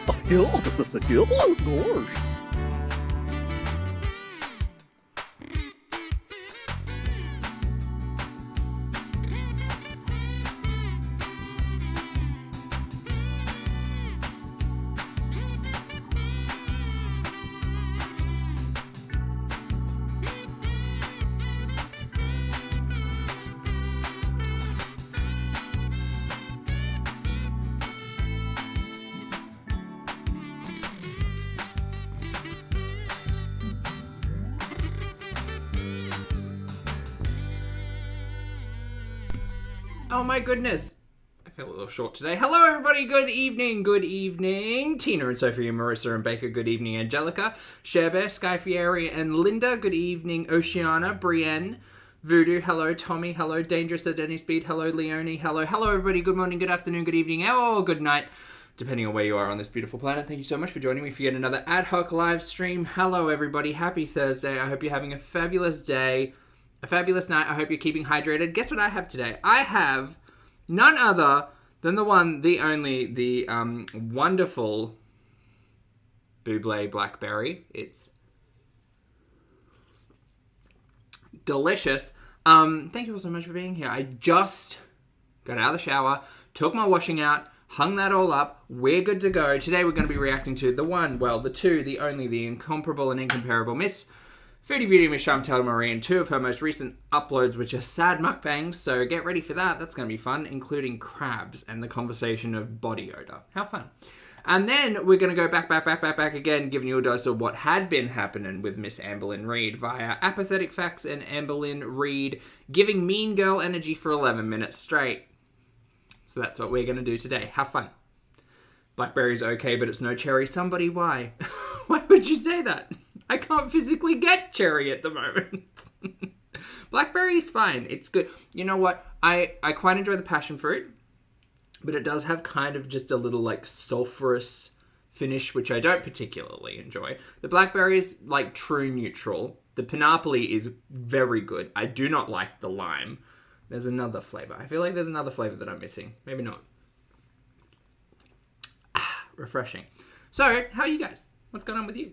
Gosh. Oh my goodness. I feel a little short today. Hello everybody, good evening, good evening. Tina and Sophie and Marissa and Baker, good evening. Angelica, Cherbear, Sky Fieri and Linda, good evening. Oceana, Brienne, Voodoo, hello. Tommy, hello. Dangerous at any speed, hello. Leonie, hello. Hello everybody, good morning, good afternoon, good evening, or good night, depending on where you are on this beautiful planet. Thank you so much for joining me for yet another ad hoc live stream. Hello everybody, happy Thursday. I hope you're having a fabulous day. A fabulous night. I hope you're keeping hydrated. Guess what I have today? I have none other than the one, the only, the wonderful Buble Blackberry. It's delicious. Thank you all so much for being here. I just got out of the shower, took my washing out, hung that all up. We're good to go. Today we're going to be reacting to the one, well, the two, the only, the incomparable and incomparable Miss Foodie Beauty, Miss Chantal Marie, and two of her most recent uploads, which are sad mukbangs, so get ready for that. That's going to be fun, including crabs and the conversation of body odor. How fun. And then we're going to go back again, giving you a dose of what had been happening with Miss Amberlynn Reid via Apathetic Facts and Amberlynn Reid giving Mean Girl energy for 11 minutes straight. So that's what we're going to do today. Have fun. Blackberry's okay, but it's no cherry. Somebody, why? Why would you say that? I can't physically get cherry at the moment. Blackberry's fine. It's good. You know what? I quite enjoy the passion fruit, but it does have kind of just a little like sulfurous finish, which I don't particularly enjoy. The blackberry is like true neutral. The pineapple is very good. I do not like the lime. There's another flavor. I feel like there's another flavor that I'm missing. Maybe not. Refreshing. So, how are you guys? What's going on with you?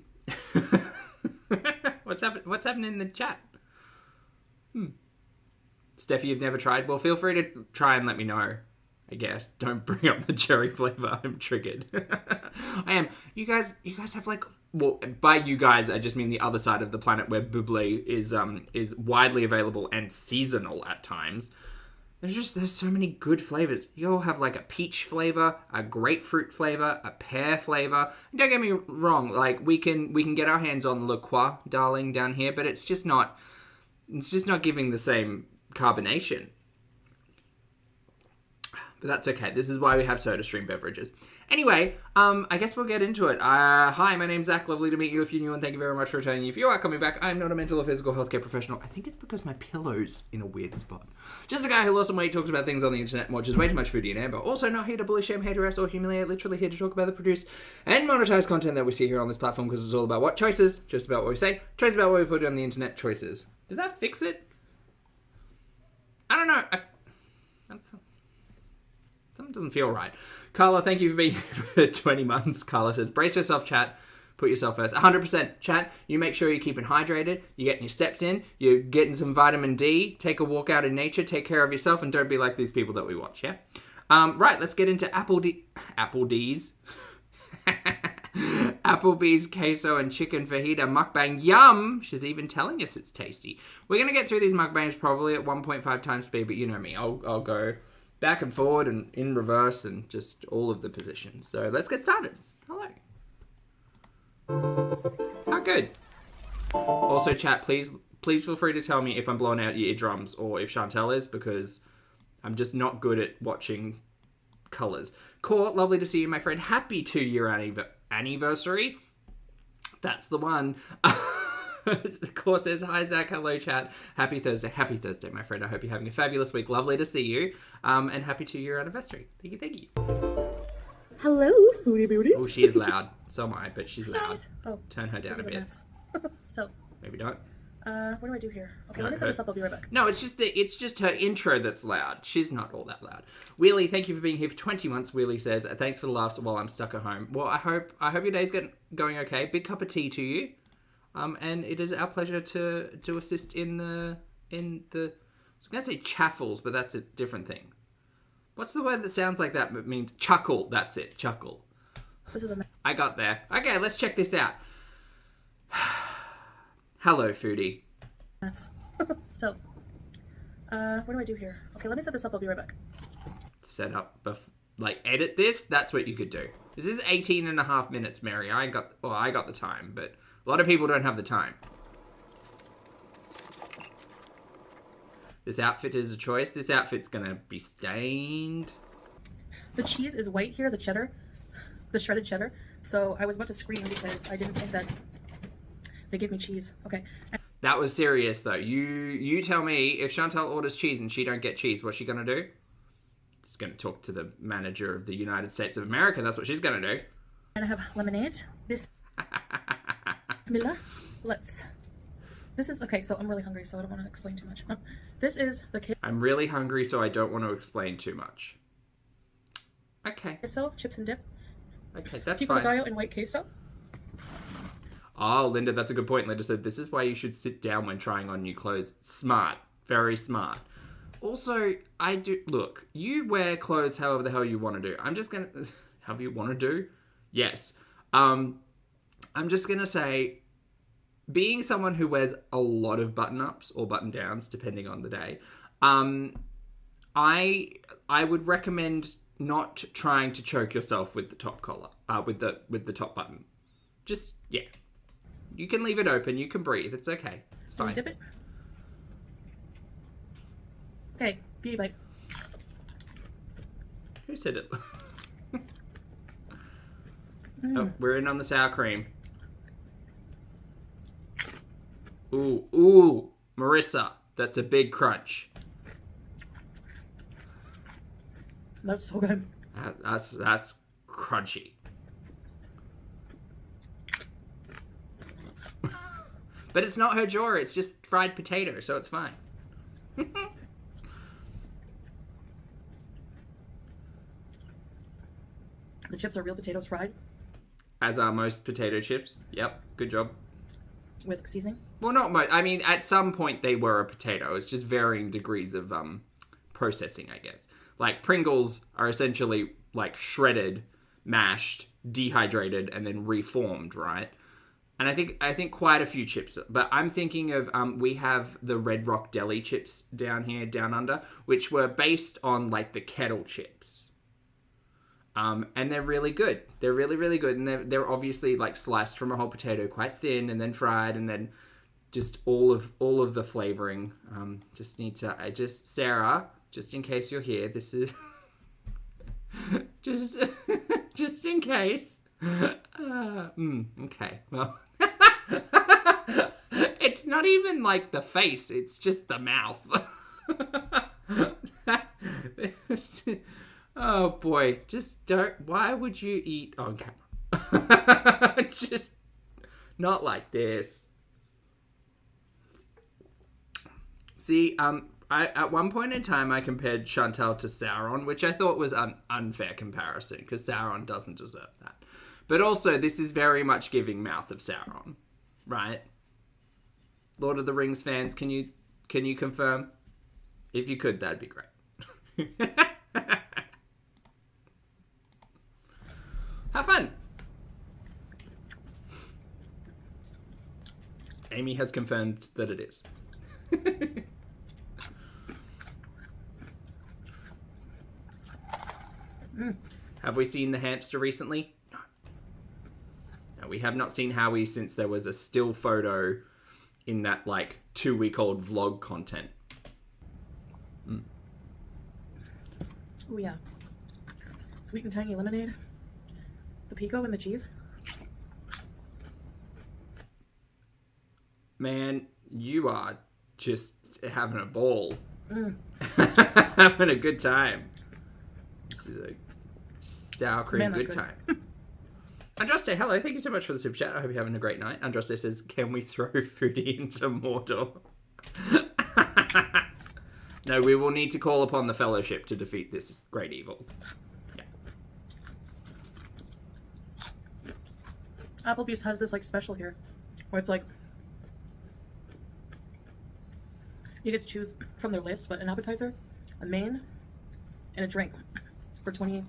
What's happening in the chat? Steffi, you've never tried? Well, feel free to try and let me know, I guess. Don't bring up the cherry flavor. I'm triggered. I am. You guys have like, well, by you guys, I just mean the other side of the planet where buble is widely available and seasonal at times. There's so many good flavors. You all have like a peach flavor, a grapefruit flavor, a pear flavor. Don't get me wrong, like we can get our hands on Le Croix, darling, down here, but it's just not giving the same carbonation. But that's okay. This is why we have SodaStream beverages. Anyway, I guess we'll get into it. Hi, my name's Zach. Lovely to meet you. If you're new, and thank you very much for returning. If you are coming back, I'm not a mental or physical healthcare professional. I think it's because my pillow's in a weird spot. Just a guy who lost some weight, talks about things on the internet, and watches way too much foodie and Amber. Also not here to bully, shame, hate, harass, or humiliate. Literally here to talk about the produced and monetized content that we see here on this platform, because it's all about what? Choices. Just about what we say. Choices about what we put on the internet. Choices. Did that fix it? I don't know. Something doesn't feel right. Carla, thank you for being here for 20 months. Carla says, brace yourself, chat. Put yourself first. 100%, chat. You make sure you're keeping hydrated. You're getting your steps in. You're getting some vitamin D. Take a walk out in nature. Take care of yourself. And don't be like these people that we watch, yeah? Right, let's get into Applebee's. Applebee's queso and chicken fajita mukbang. Yum! She's even telling us it's tasty. We're going to get through these mukbangs probably at 1.5 times speed, but you know me. I'll go back and forward and in reverse and just all of the positions. So let's get started. Hello. How good. Also, chat, please feel free to tell me if I'm blowing out your eardrums or if Chantal is, because I'm just not good at watching colours. Court, lovely to see you, my friend. Happy 2-year anniversary. That's the one. Of course, says, hi, Zach. Hello, chat. Happy Thursday. Happy Thursday, my friend. I hope you're having a fabulous week. Lovely to see you. And happy 2-year anniversary. Thank you. Hello, Foodie Beauty. Oh, she is loud. So am I, but she's loud. Oh, turn her down a bit. So, Maybe not. What do I do here? Okay, let me set this up. I'll be right back. No, it's just her intro that's loud. She's not all that loud. Wheelie, thank you for being here for 20 months. Wheelie says, thanks for the laughs while I'm stuck at home. Well, I hope your day's going okay. Big cup of tea to you. And it is our pleasure to assist in the I was going to say chaffles, but that's a different thing. What's the word that sounds like that but means chuckle? That's it, chuckle. This is I got there. Okay, let's check this out. Hello, foodie. Yes. So, what do I do here? Okay, let me set this up. I'll be right back. Set up, edit this? That's what you could do. This is 18 and a half minutes, Mary. I got the time, but a lot of people don't have the time. This outfit is a choice. This outfit's gonna be stained. The cheese is white here, the cheddar, the shredded cheddar. So I was about to scream because I didn't think that they gave me cheese. Okay. That was serious though. You tell me, if Chantal orders cheese and she don't get cheese, what's she gonna do? She's gonna talk to the manager of the United States of America. That's what she's gonna do. And I have lemonade. Bismillah. This is, okay, so I'm really hungry, so I don't want to explain too much. This is the I'm really hungry, so I don't want to explain too much. Okay. queso, chips and dip. Okay, that's Pico de fine. gallo and white queso. Oh, Linda, that's a good point. Linda said, this is why you should sit down when trying on new clothes. Smart. Very smart. Also, look, you wear clothes however the hell you want to do. I'm just going to, however you want to do? Yes. I'm just going to say, being someone who wears a lot of button-ups or button-downs, depending on the day, I would recommend not trying to choke yourself with the top collar, with the top button. Just, yeah. You can leave it open. You can breathe. It's okay. It's fine. Dip it. Okay, beauty bite. Who said it? Oh, we're in on the sour cream. Ooh, Marissa, that's a big crunch. That's so good. That's crunchy. But it's not her jaw, it's just fried potato, so it's fine. The chips are real potatoes fried. As are most potato chips. Yep, good job. With seasoning? Well, not much. I mean, at some point they were a potato. It's just varying degrees of processing, I guess. Like Pringles are essentially like shredded, mashed, dehydrated, and then reformed, right? And I think quite a few chips. But I'm thinking of we have the Red Rock Deli chips down here, down under, which were based on like the kettle chips. And they're really good. They're really, really good. And they're obviously like sliced from a whole potato, quite thin, and then fried, and then just all of the flavoring. Sarah, just in case you're here, this is just in case. Okay, well, it's not even like the face; it's just the mouth. Oh boy, just don't. Why would you eat on camera? Just not like this. See, at one point in time, I compared Chantal to Sauron, which I thought was an unfair comparison because Sauron doesn't deserve that. But also, this is very much giving Mouth of Sauron, right? Lord of the Rings fans, can you confirm? If you could, that'd be great. Have fun. Amy has confirmed that it is. Have we seen the hamster recently? No. No, we have not seen Howie since there was a still photo in that, like, 2-week-old vlog content. Oh yeah. Sweet and tangy lemonade. The pico and the cheese. Man, you are just having a ball. Having a good time. This is a sour cream good time. Andraste, hello. Thank you so much for the super chat. I hope you're having a great night. Andraste says, can we throw Foodie into Mordor? No, we will need to call upon the Fellowship to defeat this great evil. Yeah. Applebee's has this like special here where it's like you get to choose from their list, but an appetizer, a main, and a drink for 20.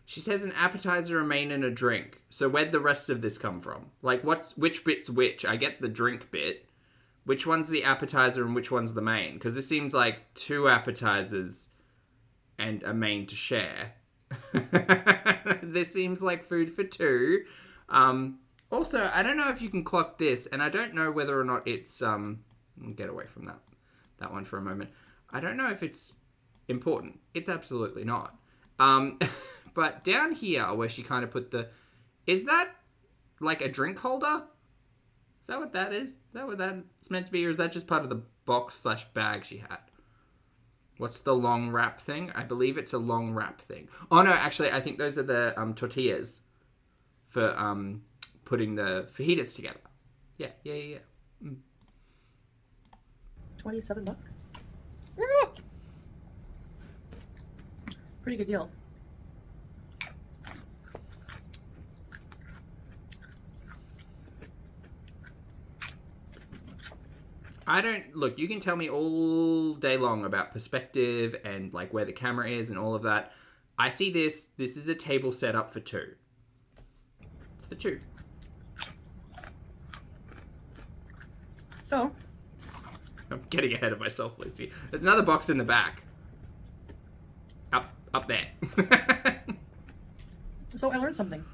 She says an appetizer, a main, and a drink. So where'd the rest of this come from? Like, which bit's which? I get the drink bit. Which one's the appetizer and which one's the main? Because this seems like 2 appetizers and a main to share. This seems like food for 2. Also, I don't know if you can clock this, and I don't know whether or not it's... get away from that one for a moment. I don't know if it's important. It's absolutely not. But down here, where she kind of put the... Is that like a drink holder? Is that what that is? Is that what that's meant to be? Or is that just part of the box/bag she had? What's the long wrap thing? I believe it's a long wrap thing. Oh, no, actually, I think those are the tortillas for putting the fajitas together. Yeah. Mm. $27. Pretty good deal. Look, you can tell me all day long about perspective and like where the camera is and all of that. I see this is a table set up for 2. It's for 2. So, I'm getting ahead of myself, Lucy. There's another box in the back. Up there. so I learned something.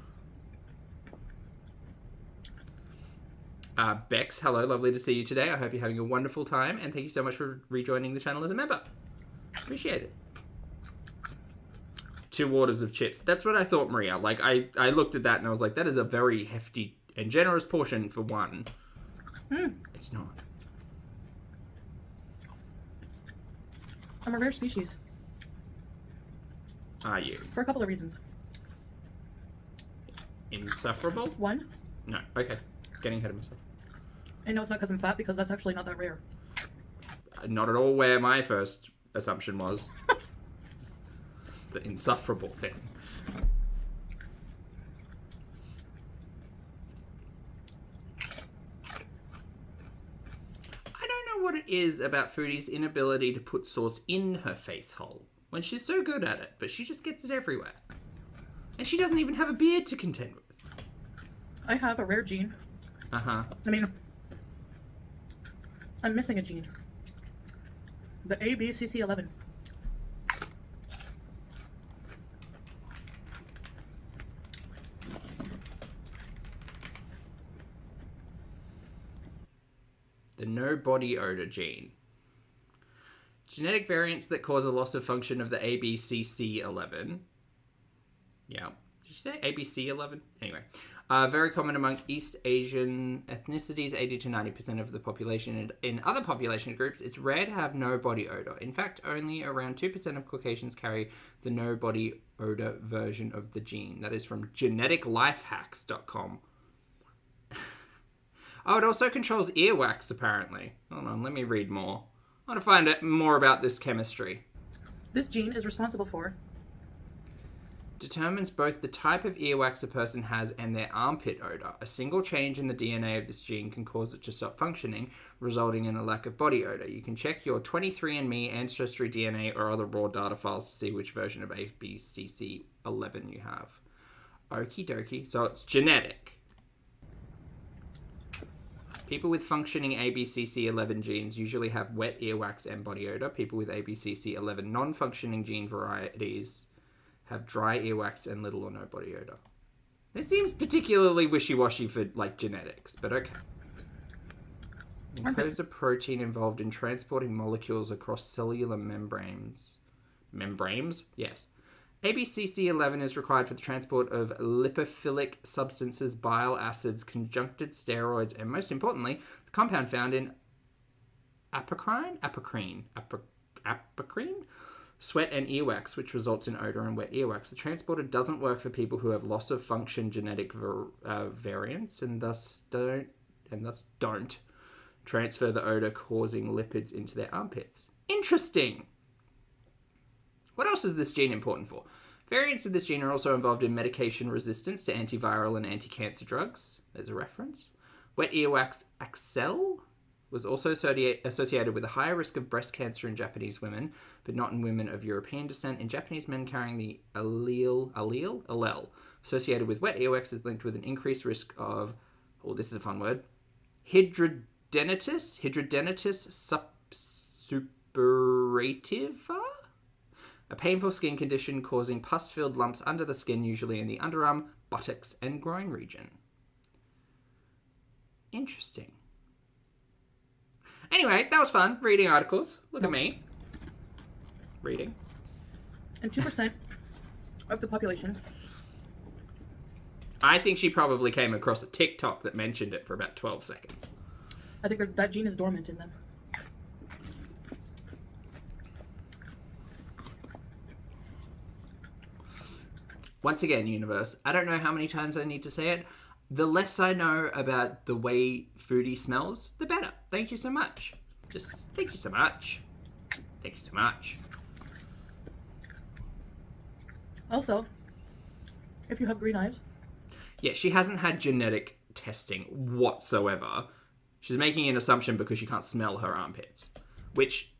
Bex, hello, lovely to see you today. I hope you're having a wonderful time, and thank you so much for rejoining the channel as a member. Appreciate it. 2 orders of chips. That's what I thought, Maria. Like, I looked at that and I was like, that is a very hefty and generous portion for 1. It's not. I'm a rare species. Are you? For a couple of reasons. Insufferable? 1. No. Okay. Getting ahead of myself. I know it's not because I'm fat, because that's actually not that rare. Not at all where my first assumption was. It's the insufferable thing. I don't know what it is about Foodie's inability to put sauce in her face hole when she's so good at it, but she just gets it everywhere. And she doesn't even have a beard to contend with. I have a rare gene. Uh-huh. I mean, I'm missing a gene. The ABCC11. The no body odor gene. Genetic variants that cause a loss of function of the ABCC11. Yeah. Did you say ABC11? Anyway. Very common among East Asian ethnicities, 80 to 90% of the population. And in other population groups, it's rare to have no body odor. In fact, only around 2% of Caucasians carry the no body odor version of the gene. That is from geneticlifehacks.com. Oh, it also controls earwax, apparently. Hold on, let me read more. I want to find out more about this chemistry. This gene is responsible for... Determines both the type of earwax a person has and their armpit odor. A single change in the DNA of this gene can cause it to stop functioning, resulting in a lack of body odor. You can check your 23andMe, Ancestry DNA, or other raw data files to see which version of ABCC11 you have. Okie dokie. So it's genetic. People with functioning ABCC11 genes usually have wet earwax and body odor. People with ABCC11 non-functioning gene varieties have dry earwax and little or no body odor. This seems particularly wishy-washy for, like, genetics, but okay. Encodes a protein involved in transporting molecules across cellular membranes. Membranes? Yes. ABCC11 is required for the transport of lipophilic substances, bile acids, conjuncted steroids, and most importantly, the compound found in apocrine? Sweat and earwax, which results in odor and wet earwax. The transporter doesn't work for people who have loss of function genetic variants and thus don't transfer the odor causing lipids into their armpits. Interesting. What else is this gene important for? Variants of this gene are also involved in medication resistance to antiviral and anti-cancer drugs. There's a reference. Wet earwax axel was also associated with a higher risk of breast cancer in Japanese women, but not in women of European descent. In Japanese men carrying the allele associated with wet earwax is linked with an increased risk of, oh, this is a fun word, hidradenitis suppurativa, a painful skin condition causing pus-filled lumps under the skin, usually in the underarm, buttocks, and groin region. Interesting. Anyway, that was fun, reading articles. Look at me. Reading. And 2% of the population. I think she probably came across a TikTok that mentioned it for about 12 seconds. I think that gene is dormant in them. Once again, universe, I don't know how many times I need to say it. The less I know about the way foodie smells, the better. Thank you so much. Just thank you so much. Thank you so much. Also, if you have green eyes. Yeah, she hasn't had genetic testing whatsoever. She's making an assumption because she can't smell her armpits. Which,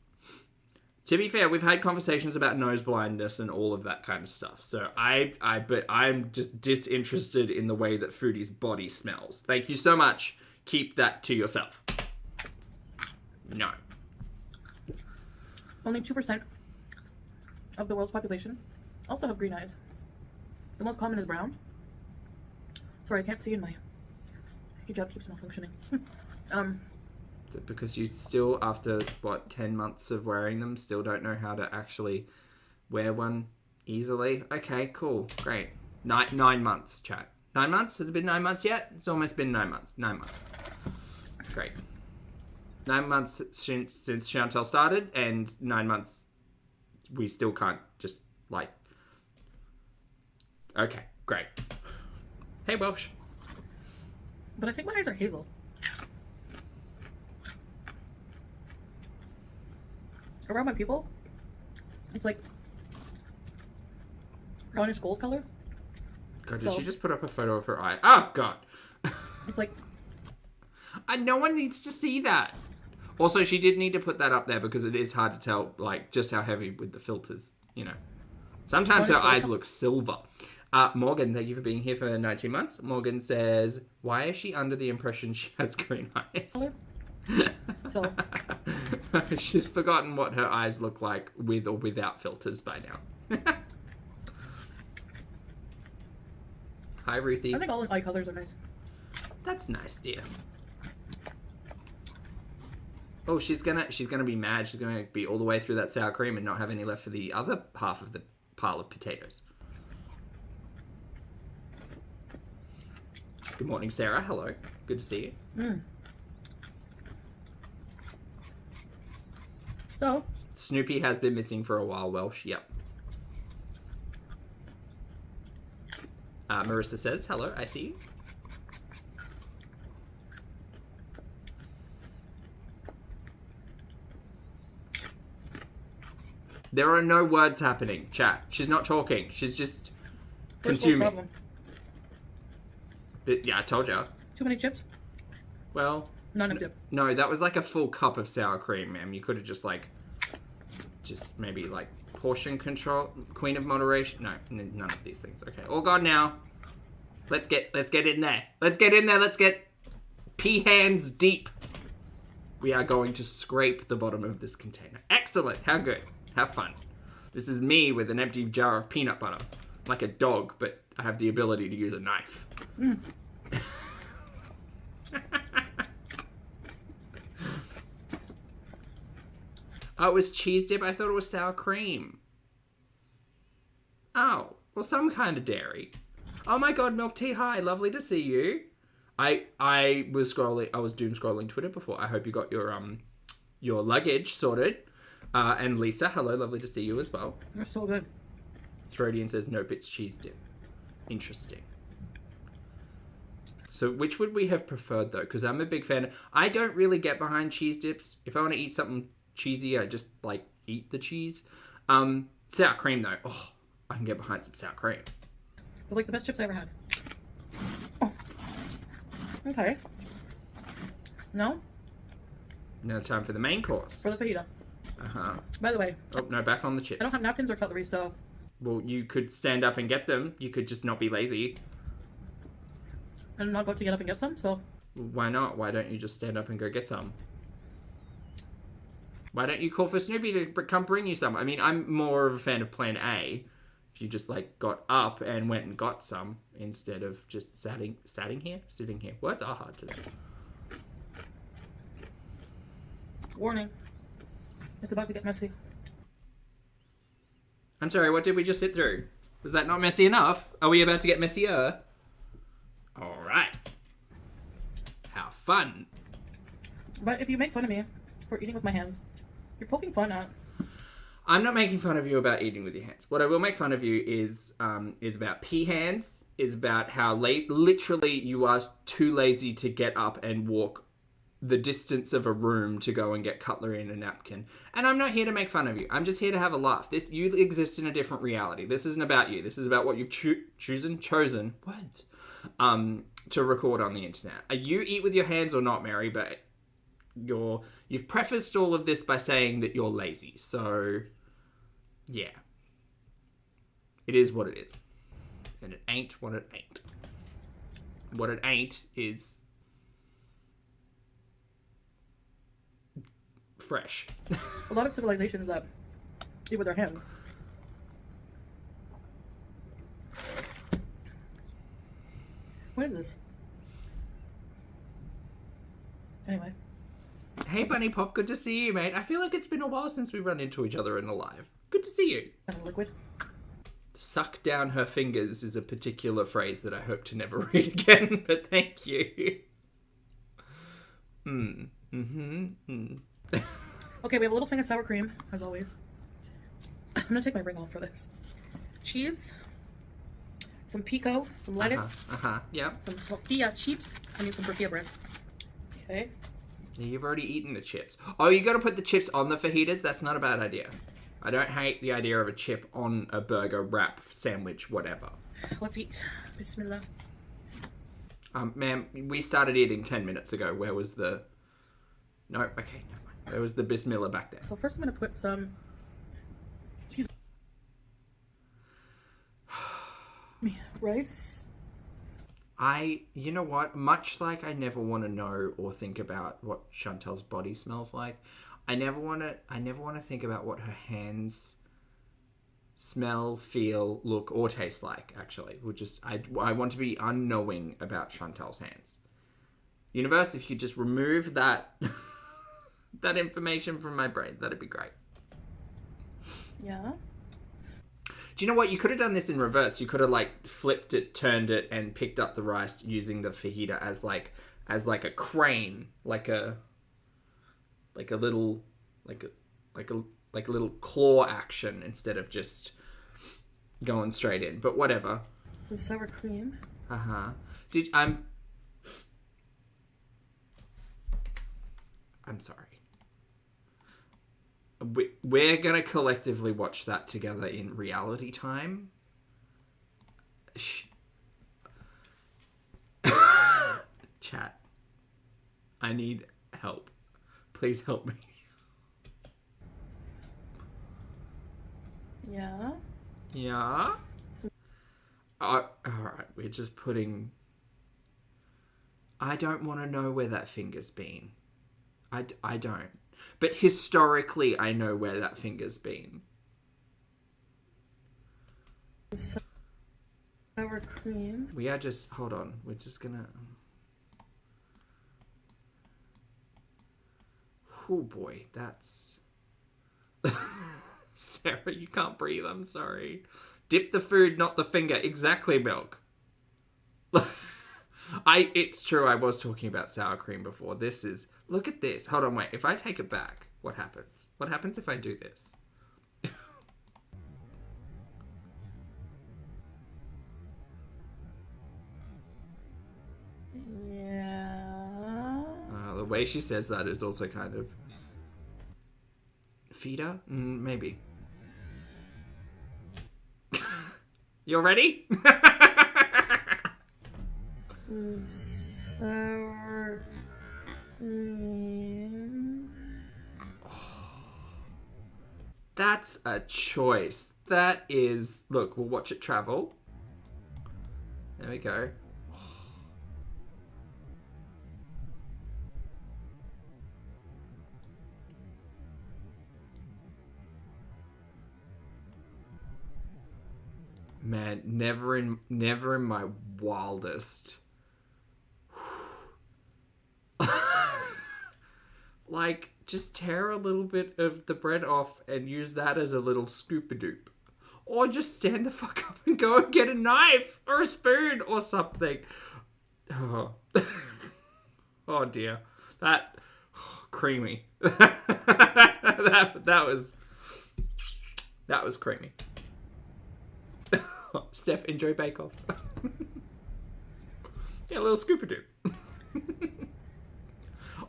to be fair, we've had conversations about nose blindness and all of that kind of stuff. So but I'm just disinterested in the way that Foodie's body smells. Thank you so much. Keep that to yourself. No. Only 2% of the world's population also have green eyes. The most common is brown. Sorry, I can't see in my hijab keeps malfunctioning. Because you still, after, 10 months of wearing them, still don't know how to actually wear one easily? Okay, cool. Great. 9 months, chat. 9 months? Has it been 9 months yet? It's almost been 9 months. 9 months. Great. 9 months since Chantel started, and 9 months we still can't just, Okay, great. Hey, Welsh. But I think my eyes are hazel. Around my pupil, it's like brownish gold color. God, did she just put up a photo of her eye? Oh, God. It's like... no one needs to see that. Also, she did need to put that up there because it is hard to tell, just how heavy with the filters, Sometimes her eyes look silver. Morgan, thank you for being here for 19 months. Morgan says, why is she under the impression she has green eyes? So... She's forgotten what her eyes look like with or without filters by now. Hi, Ruthie. I think all eye colors are nice. That's nice, dear. Oh, she's gonna be mad. She's gonna be all the way through that sour cream and not have any left for the other half of the pile of potatoes. Good morning, Sarah. Hello. Good to see you. So, Snoopy has been missing for a while, Welsh. Yep. Marissa says, hello, I see you. There are no words happening, chat. She's not talking. She's just consuming. But, yeah, I told you. Too many chips? Well... None of dip. No, that was like a full cup of sour cream, ma'am. You could have just maybe portion control, queen of moderation. No, none of these things. Okay, all gone now. Let's get in there. Let's get in there. Let's get pea hands deep. We are going to scrape the bottom of this container. Excellent. How good. Have fun. This is me with an empty jar of peanut butter, like a dog, but I have the ability to use a knife. Oh, it was cheese dip? I thought it was sour cream. Oh, well, some kind of dairy. Oh my god, Milk Tea, hi, lovely to see you. I was doom scrolling Twitter before. I hope you got your luggage sorted. And Lisa, hello, lovely to see you as well. They're so good. Throdian says, nope, it's cheese dip. Interesting. So which would we have preferred, though? Because I'm a big fan. I don't really get behind cheese dips. If I want to eat something cheesy, I just, like, eat the cheese. Sour cream, though. Oh, I can get behind some sour cream. They're like the best chips I ever had. Oh. Okay. No? Now time for the main course. For the fajita. Uh-huh. By the way. Oh, no, back on the chips. I don't have napkins or cutlery, so... Well, you could stand up and get them. You could just not be lazy. I'm not about to get up and get some, so... Why not? Why don't you just stand up and go get some? Why don't you call for Snoopy to come bring you some? I mean, I'm more of a fan of plan A. If you just, like, got up and went and got some instead of just sitting here. Words are hard today. Warning. It's about to get messy. I'm sorry, what did we just sit through? Was that not messy enough? Are we about to get messier? Alright. How fun. But if you make fun of me for eating with my hands, you're poking fun at... I'm not making fun of you about eating with your hands. What I will make fun of you is about pea hands, is about how literally you are too lazy to get up and walk the distance of a room to go and get cutlery and a napkin. And I'm not here to make fun of you. I'm just here to have a laugh. You exist in a different reality. This isn't about you. This is about what you've chosen words to record on the internet. You eat with your hands or not, Mary, but you've prefaced all of this by saying that you're lazy. So, yeah. It is what it is. And it ain't what it ain't. What it ain't is fresh. A lot of civilizations that eat with their hands. What is this? Anyway. Hey, Bunny Pop, good to see you, mate. I feel like it's been a while since we've run into each other in a live. Good to see you. Kind of liquid. Suck down her fingers is a particular phrase that I hope to never read again, but thank you. Okay, we have a little thing of sour cream, as always. I'm gonna take my ring off for this. Cheese, some pico, some lettuce, Yeah. some tortilla chips. Some tortilla breads. Okay. You've already eaten the chips. Oh, you gotta put the chips on the fajitas? That's not a bad idea. I don't hate the idea of a chip on a burger, wrap, sandwich, whatever. Let's eat. Bismillah. Ma'am, we started eating 10 minutes ago. Where was the... No, okay, never mind. Where was the Bismillah back there? So first I'm going to put some... Excuse me. Rice. You know what? Much like I never want to know or think about what Chantel's body smells like, I never want to think about what her hands smell, feel, look, or taste like, actually. I want to be unknowing about Chantel's hands. Universe, if you could just remove that that information from my brain, that'd be great. Yeah. Do you know what? You could have done this in reverse. You could have, like, flipped it, turned it, and picked up the rice using the fajita as a crane, like a little claw action instead of just going straight in. But whatever. Some sour cream. I'm sorry. We're gonna collectively watch that together in reality time. Chat. I need help. Please help me. Yeah. Yeah? Alright, we're just putting... I don't want to know where that finger's been. I don't. But historically, I know where that finger's been. Sour cream. We are just... Hold on. We're just gonna... Oh boy, that's... Sarah, you can't breathe, I'm sorry. Dip the food, not the finger. Exactly, Milk. It's true, I was talking about sour cream before. This is... Look at this. Hold on, wait. If I take it back... What happens? What happens if I do this? Yeah. The way she says that is also kind of... Feeder? Maybe. You're ready? That's a choice. That is... Look, we'll watch it travel. There we go. Man, never in my wildest. Like, just tear a little bit of the bread off and use that as a little scoop-a-doop. Or just stand the fuck up and go and get a knife or a spoon or something. Oh, oh dear. That... creamy. that was creamy. Steph, enjoy Bake Off. Yeah, a little scooper-doo.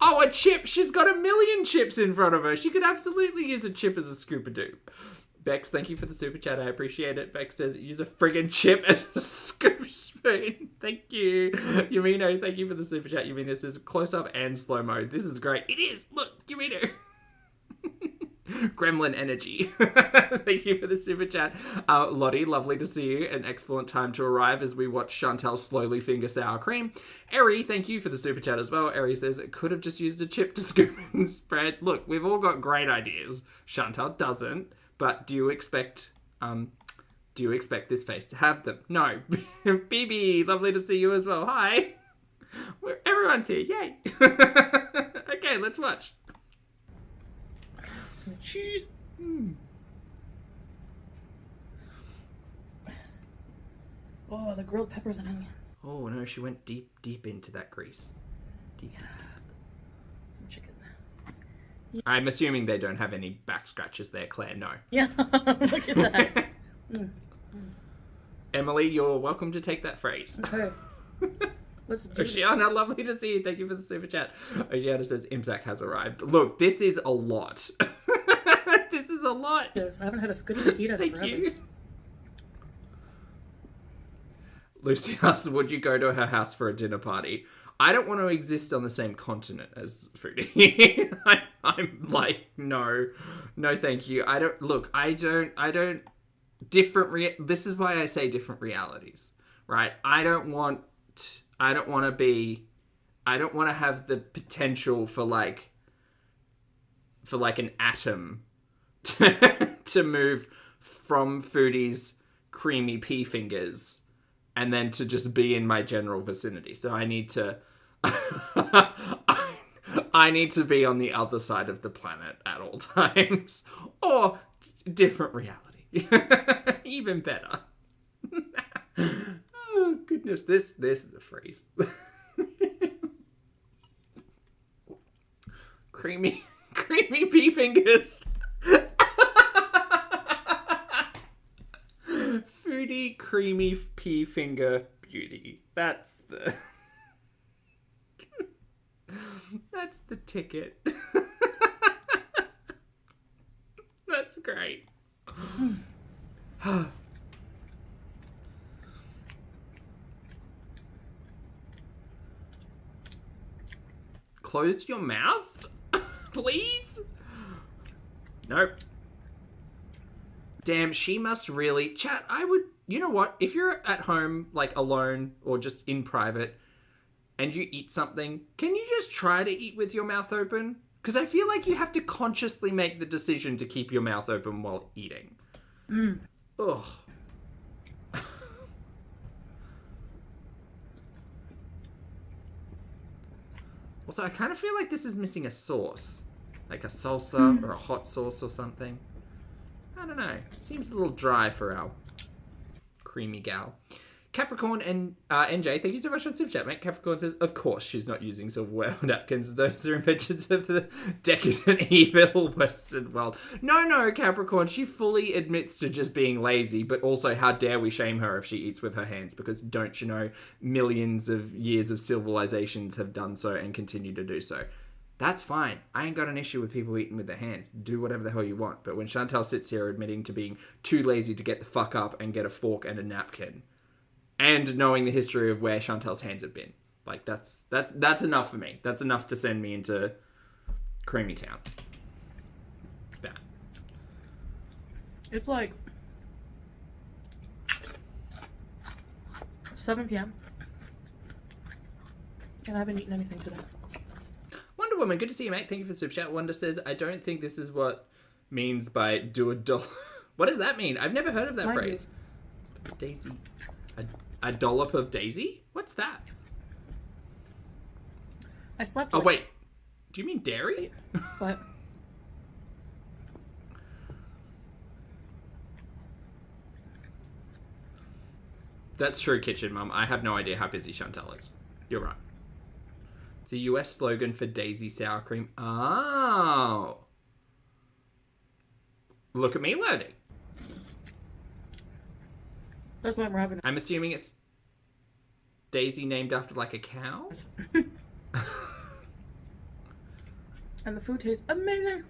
Oh, a chip! She's got 1,000,000 chips in front of her. She could absolutely use a chip as a scooper-doo. Bex, thank you for the super chat. I appreciate it. Bex says, use a friggin' chip as a scoop spoon. Thank you. Yumino, thank you for the super chat. Yumino says, close-up and slow-mo. This is great. It is! Look, Yumino. Gremlin energy. Thank you for the super chat. Lottie, lovely to see you. An excellent time to arrive as we watch Chantal slowly finger sour cream. Eri, thank you for the super chat as well. Eri says it could have just used a chip to scoop and spread. Look, we've all got great ideas. Chantal doesn't, but do you expect this face to have them? No. BB, lovely to see you as well. Hi. Everyone's here. Yay. Okay, let's watch. Cheese. Oh, the grilled peppers and onions. Oh no, she went deep into that grease. Deep. Some chicken. I'm assuming they don't have any back scratches there, Claire. No. Yeah, look at that. Emily, you're welcome to take that phrase. Okay. Let's do it. Oceana, lovely to see you. Thank you for the super chat. Oceana says Imsac has arrived. Look, this is a lot. This is a lot. Yes, I haven't had a good fajita Thank forever. you. Lucy asks, would you go to her house for a dinner party? I don't want to exist on the same continent as Foodie. I'm like, no, thank you. This is why I say different realities, right? I don't want to have the potential for like an atom to move from Foodie's creamy pea fingers and then to just be in my general vicinity. So I need to I need to be on the other side of the planet at all times. Or different reality. Even better. Oh goodness, this is a phrase. creamy pea fingers. Foodie creamy pea finger beauty. That's the ticket. That's great. Close your mouth, please. Nope. Damn, she must really... Chat, you know what? If you're at home, like, alone or just in private, and you eat something, can you just try to eat with your mouth open? Because I feel like you have to consciously make the decision to keep your mouth open while eating. Ugh. Also, I kind of feel like this is missing a sauce. Like a salsa or a hot sauce or something. I don't know. Seems a little dry for our creamy gal. Capricorn and NJ, thank you so much for the super chat, mate. Capricorn says, of course she's not using silverware or napkins. Those are inventions of the decadent, evil Western world. No, Capricorn, she fully admits to just being lazy, but also how dare we shame her if she eats with her hands, because don't you know, millions of years of civilizations have done so and continue to do so. That's fine. I ain't got an issue with people eating with their hands. Do whatever the hell you want. But when Chantal sits here admitting to being too lazy to get the fuck up and get a fork and a napkin, and knowing the history of where Chantal's hands have been, like, that's enough for me. That's enough to send me into Creamy Town. Bad. It's like 7 p.m. and I haven't eaten anything today. Wonder Woman, good to see you, mate. Thank you for the super chat. Wonder says, I don't think this is what means by do a doll. What does that mean? I've never heard of that phrase. Daisy. A dollop of Daisy? What's that? I slept. Oh, wait. Do you mean dairy? What? That's true, Kitchen Mum. I have no idea how busy Chantal is. You're right. It's a US slogan for Daisy sour cream. Oh. Look at me learning. That's why I'm having it. I'm assuming it's Daisy named after, like, a cow? And the food tastes amazing.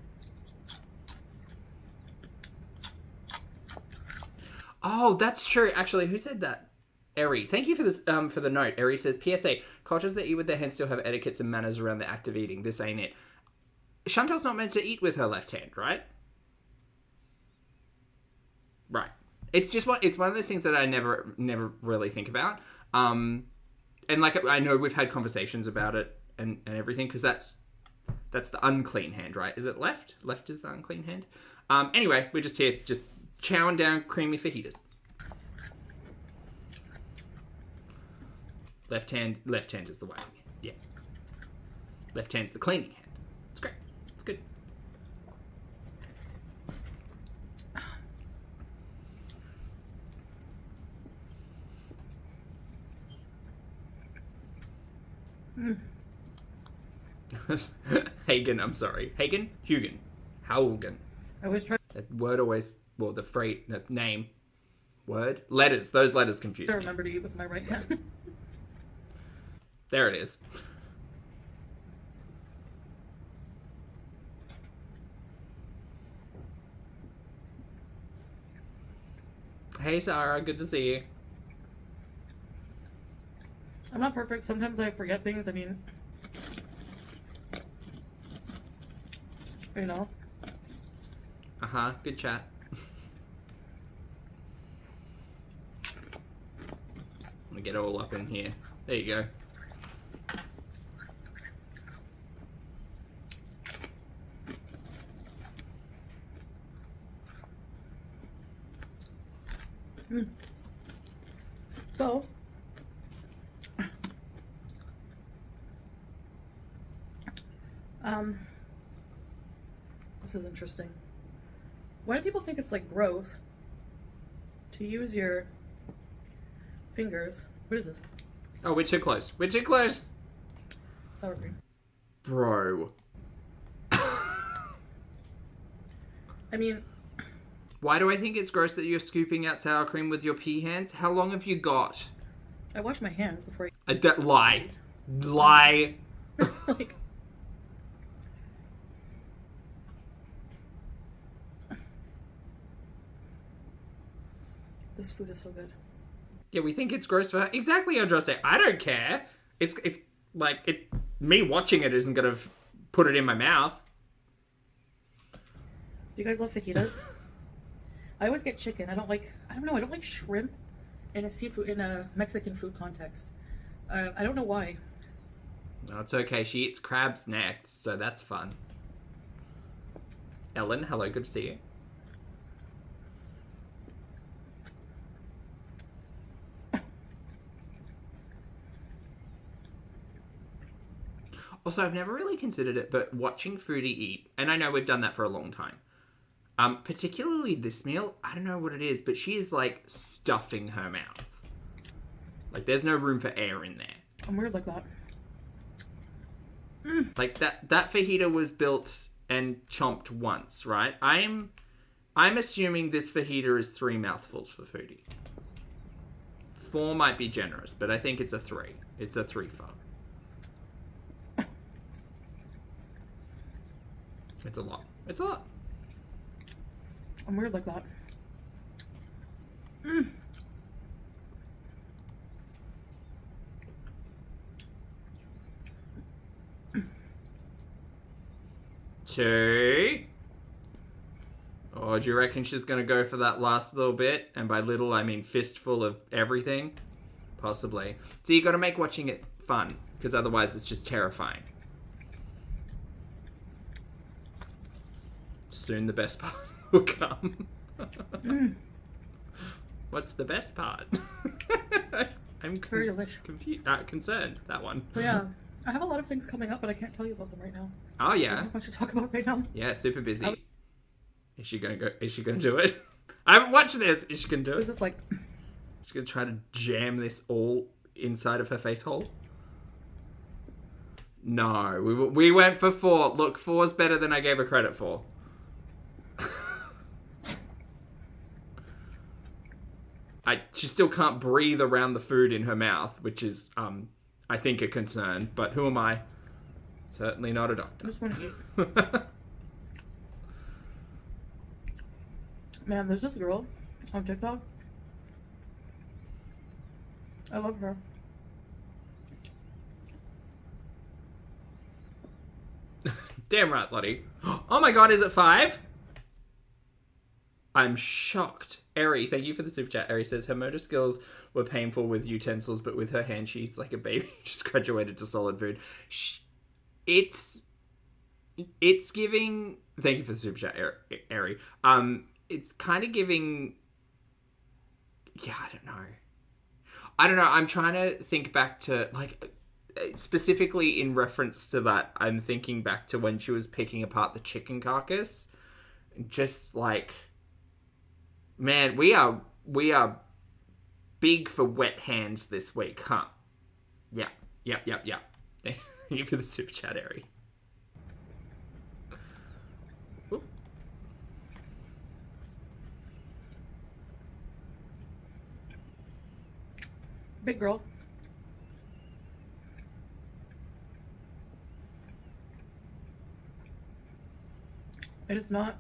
Oh, that's true. Actually, who said that? Eri. Thank you for this. For the note. Eri says, PSA, cultures that eat with their hands still have etiquettes and manners around the act of eating. This ain't it. Chantal's not meant to eat with her left hand, right? Right. It's one of those things that I never really think about. And like, I know we've had conversations about it and everything, because that's the unclean hand, right? Is it left? Left is the unclean hand. Anyway, we're just here, just chowing down creamy fajitas. Left hand is the way. Yeah. Left hand's the cleaning hand. It's great. It's good. Hagen, I'm sorry. Hagen? Hugen. Haugen. I always try That word always, well, the phrase, the name, word, letters. Those letters confuse to me. remember to eat with my right hand. There it is. Hey, Sarah. Good to see you. I'm not perfect. Sometimes I forget things. I mean, you know. Uh-huh. Good chat. I'm gonna get it all up in here. There you go. So, this is interesting. Why do people think it's like gross to use your fingers? What is this? Oh, we're too close. We're too close. Sour cream. Bro. I mean, Why do I think it's gross that you're scooping out sour cream with your pea hands? How long have you got? I wash my hands before I Lie. Lie. like. This food is so good. Yeah, we think it's gross for her. Exactly, Andraste. I don't care. It's like, me watching it isn't gonna put it in my mouth. Do you guys love fajitas? I always get chicken. I don't like shrimp in a Mexican food context. I don't know why. No, it's okay. She eats crabs next, so that's fun. Ellen, hello, good to see you. Also, I've never really considered it, but watching Foodie eat, and I know we've done that for a long time, particularly this meal, I don't know what it is, but she is, like, stuffing her mouth. Like, there's no room for air in there. I'm weird like that. Like, that fajita was built and chomped once, right? I'm assuming this fajita is 3 mouthfuls for Foodie. 4 might be generous, but I think it's a 3. It's a 3-fer. It's a lot. It's a lot. I'm weird like that. Two. Oh, do you reckon she's going to go for that last little bit? And by little, I mean fistful of everything? Possibly. So you got to make watching it fun, because otherwise it's just terrifying. Soon the best part will come. What's the best part? I'm concerned, that one. But yeah, I have a lot of things coming up, but I can't tell you about them right now. Oh, yeah. So I don't have much to talk about right now. Yeah, super busy. Is she gonna go? Is she gonna do it? I haven't watched this. Is she gonna do it? It's just like... She's gonna try to jam this all inside of her face hole? No, we went for 4. Look, 4's better than I gave her credit for. She still can't breathe around the food in her mouth, which is, I think, a concern. But who am I? Certainly not a doctor. I just want to eat. Man, there's this girl on TikTok. I love her. Damn right, Lottie. Oh my god, is it 5? I'm shocked. Eri, thank you for the super chat. Eri says her motor skills were painful with utensils, but with her hand, she eats like a baby. Just graduated to solid food. It's giving... Thank you for the super chat, Eri. It's kind of giving... Yeah, I don't know. I'm trying to think back to, like... Specifically in reference to that, I'm thinking back to when she was picking apart the chicken carcass. Just like... Man, we are big for wet hands this week, huh? Yeah. Thank you for the super chat, Eri. Oop. Big girl. It is not.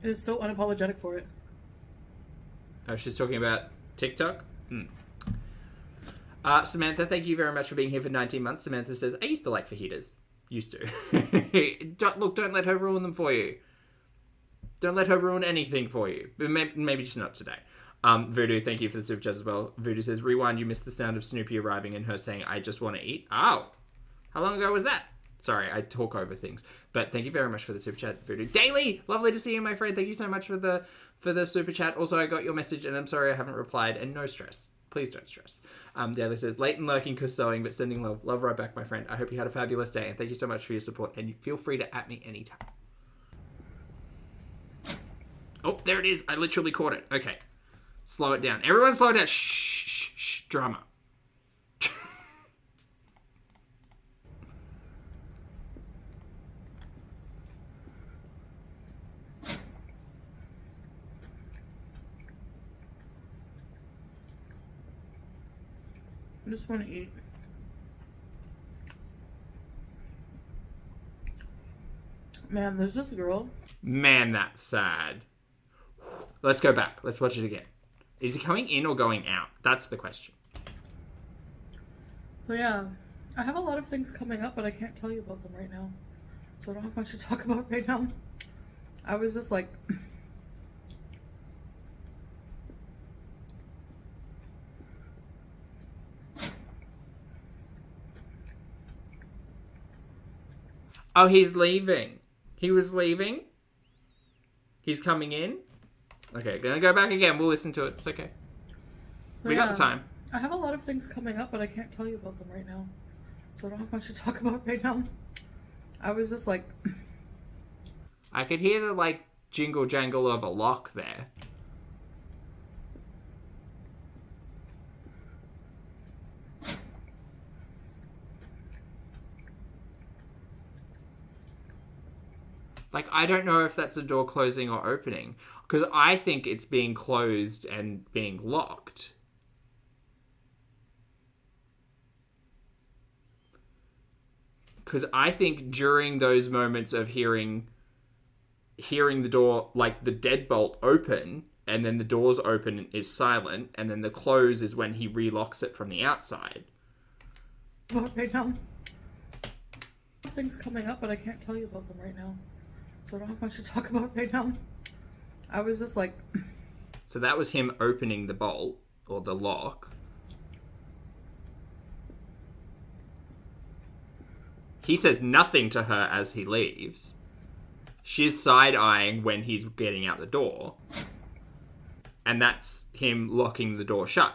It is so unapologetic for it. Oh, she's talking about TikTok? Samantha, thank you very much for being here for 19 months. Samantha says, I used to like fajitas. Used to. Don't let her ruin them for you. Don't let her ruin anything for you. Maybe just not today. Voodoo, thank you for the super chat as well. Voodoo says, rewind, you missed the sound of Snoopy arriving and her saying, I just want to eat. Oh, how long ago was that? Sorry, I talk over things. But thank you very much for the super chat, Voodoo. Daily, lovely to see you, my friend. Thank you so much for the super chat. Also, I got your message, and I'm sorry I haven't replied. And no stress. Please don't stress. Daily says, late and lurking cause sewing, but sending love. Love right back, my friend. I hope you had a fabulous day, and thank you so much for your support. And feel free to at me anytime. Oh, there it is. I literally caught it. Okay. Slow it down. Everyone slow down. Shh. Drama. I just want to eat. Man, there's this girl. Man, that's sad. Let's go back. Let's watch it again. Is he coming in or going out? That's the question. So yeah, I have a lot of things coming up, but I can't tell you about them right now. So I don't have much to talk about right now. I was just like... Oh, he's leaving. He was leaving. He's coming in. Okay, gonna go back again. We'll listen to it. It's okay. We got the time. I have a lot of things coming up, but I can't tell you about them right now. So I don't have much to talk about right now. I was just like... I could hear the, like, jingle jangle of a lock there. Like, I don't know if that's a door closing or opening. Because I think it's being closed and being locked. Because I think during those moments of hearing the door, like the deadbolt open, and then the doors open is silent, and then the close is when he relocks it from the outside. Right now, things coming up, but I can't tell you about them right now. So I don't have much to talk about right now. I was just like... So that was him opening the bolt, or the lock. He says nothing to her as he leaves. She's side-eyeing when he's getting out the door. And that's him locking the door shut.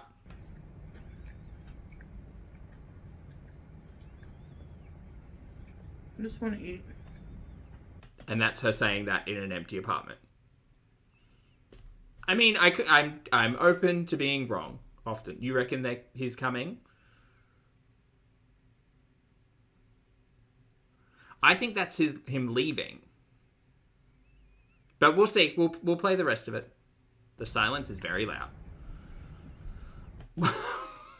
I just want to eat. And that's her saying that in an empty apartment. I mean, I'm open to being wrong often. You reckon that he's coming? I think that's him leaving. But we'll see. We'll play the rest of it. The silence is very loud.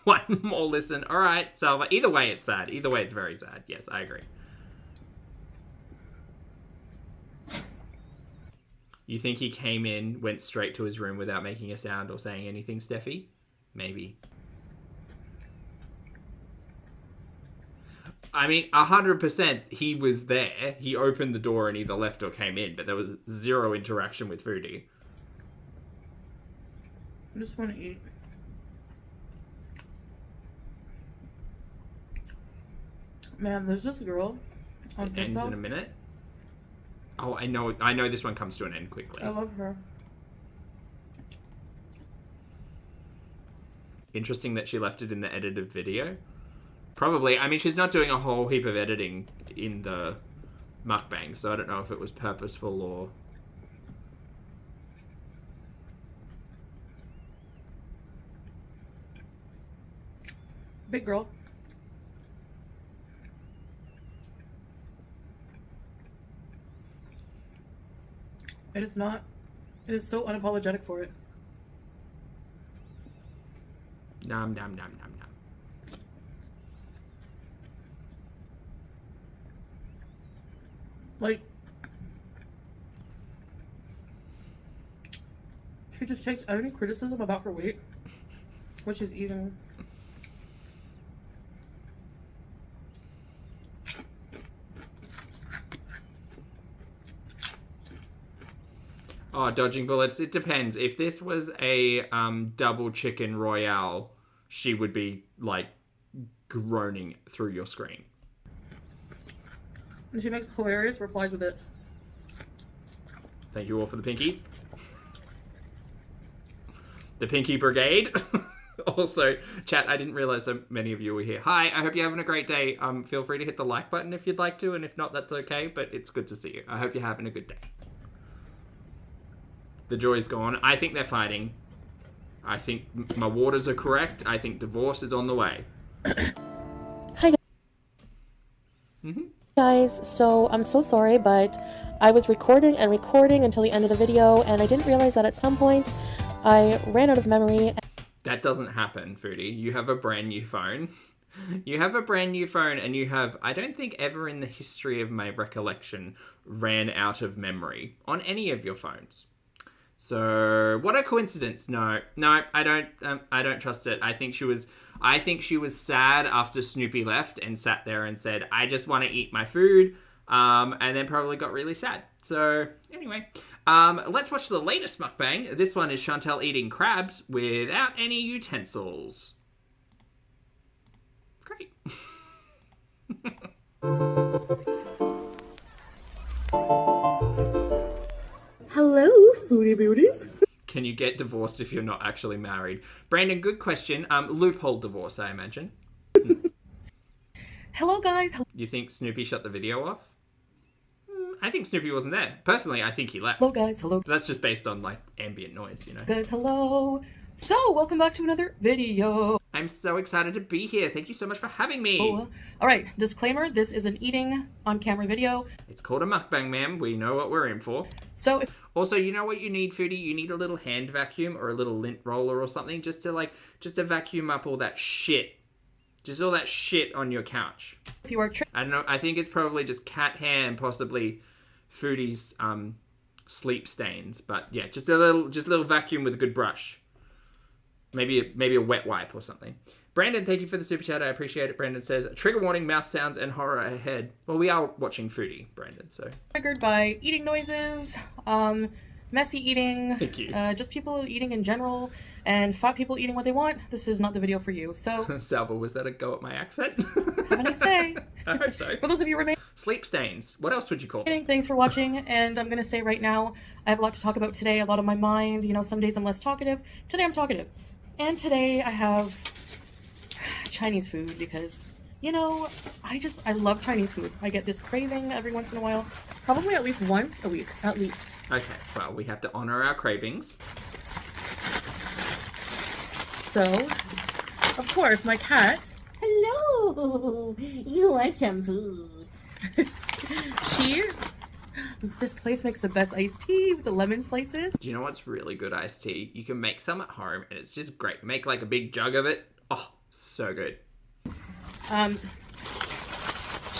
One more listen. All right, Salva. Either way, it's sad. Either way, it's very sad. Yes, I agree. You think he came in, went straight to his room without making a sound or saying anything, Steffi? Maybe. I mean, 100% he was there. He opened the door and either left or came in, but there was zero interaction with Foodie. I just want to eat. Man, there's this girl on TikTok. It ends in a minute. Oh, I know this one comes to an end quickly. I love her. Interesting that she left it in the edited video. Probably. I mean, she's not doing a whole heap of editing in the mukbang, so I don't know if it was purposeful or... Big girl. It is not. It is so unapologetic for it. Nom, nom, nom, nom, nom. Like, she just takes any criticism about her weight, which is eating. Oh, dodging bullets. It depends. If this was a double chicken royale, she would be, like, groaning through your screen. And she makes hilarious replies with it. Thank you all for the pinkies. The Pinky Brigade. Also, chat, I didn't realize so many of you were here. Hi, I hope you're having a great day. Feel free to hit the like button if you'd like to, and if not, that's okay, but it's good to see you. I hope you're having a good day. The joy's gone. I think they're fighting. I think my waters are correct. I think divorce is on the way. Hi guys, so I'm so sorry, but I was recording until the end of the video, and I didn't realize that at some point I ran out of memory. That doesn't happen, Foodie. You have a brand new phone. You have a brand new phone, and you have, I don't think ever in the history of my recollection, ran out of memory on any of your phones. So, what a coincidence. No, I don't trust it. I think she was sad after Snoopy left and sat there and said, I just want to eat my food, and then probably got really sad. So, anyway, let's watch the latest mukbang. This one is Chantel eating crabs without any utensils. Great. Hello, Foodie Beauties. Can you get divorced if you're not actually married? Brandon, good question. Loophole divorce, I imagine. Hello, guys. You think Snoopy shut the video off? I think Snoopy wasn't there. Personally, I think he left. Hello, guys. Hello. But that's just based on, like, ambient noise, you know? Guys, hello. So, welcome back to another video. I'm so excited to be here. Thank you so much for having me. Oh, all right, disclaimer, this is an eating on camera video. It's called a mukbang, ma'am. We know what we're in for. So Also, you know what you need, foodie? You need a little hand vacuum or a little lint roller or something just to vacuum up all that shit. Just all that shit on your couch. if you are I don't know. I think it's probably just cat hair and possibly foodie's sleep stains. But yeah, just a little vacuum with a good brush. Maybe a wet wipe or something. Brandon, thank you for the super chat. I appreciate it. Brandon says, trigger warning, mouth sounds, and horror ahead. Well, we are watching Foodie, Brandon, so. triggered by eating noises, messy eating, Thank you. Just people eating in general, and fat people eating what they want. This is not the video for you. So, Salva, was that a go at my accent? have a nice day. I hope so. For those of you remaining, Sleep stains. What else would you call them? thanks for watching, and I'm going to say right now, I have a lot to talk about today, a lot on my mind. You know, some days I'm less talkative. Today I'm talkative. And today I have Chinese food because, you know, I love Chinese food. I get this craving every once in a while, probably at least once a week, at least. Okay, well, we have to honor our cravings. So, of course, my cat, Hello! You want some food? this place makes the best iced tea with the lemon slices. Do you know what's really good iced tea? You can make some at home, and it's just great. Make like a big jug of it. Oh, so good.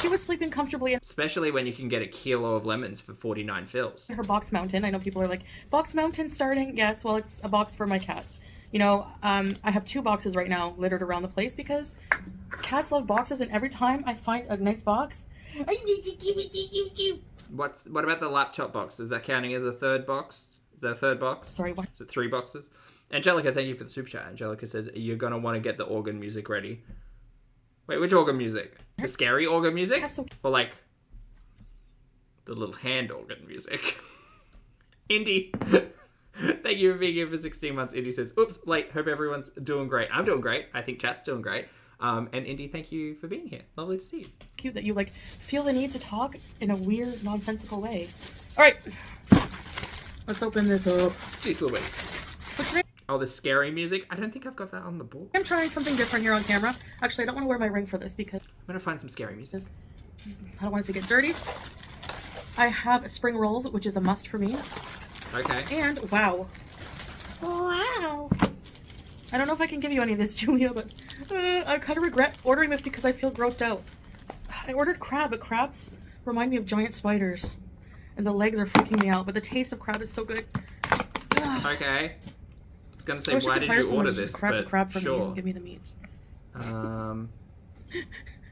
She was sleeping comfortably in Especially when you can get a kilo of lemons for 49 fills. her box mountain. I know people are like, box mountain starting? Yes, well, it's a box for my cat. You know, I have 2 boxes right now littered around the place because cats love boxes, and every time I find a nice box, What about the laptop box? Is that counting as a third box? Is that a third box? sorry, what? Is it 3 boxes? Angelica, thank you for the super chat. Angelica says, you're going to want to get the organ music ready. Wait, which organ music? The scary organ music? That's okay. Or like the little hand organ music? Indy, thank you for being here for 16 months. Indy says, oops, late. Hope everyone's doing great. I'm doing great. I think chat's doing great. And Indy, thank you for being here. Lovely to see you. Cute that you like feel the need to talk in a weird, nonsensical way. All right, let's open this up. Jeez Louise. But today Oh, the scary music? I don't think I've got that on the board. I'm trying something different here on camera. Actually, I don't want to wear my ring for this because I'm going to find some scary music. I don't want it to get dirty. I have spring rolls, which is a must for me. Okay. And wow, Wow! I don't know if I can give you any of this, Julia, but I kind of regret ordering this because I feel grossed out. I ordered crab, but crabs remind me of giant spiders, and the legs are freaking me out. But the taste of crab is so good. Okay. I was going to say, I wish I why could did hire you someone order to just this? grab the But crab for me sure. and give me the meat. Um,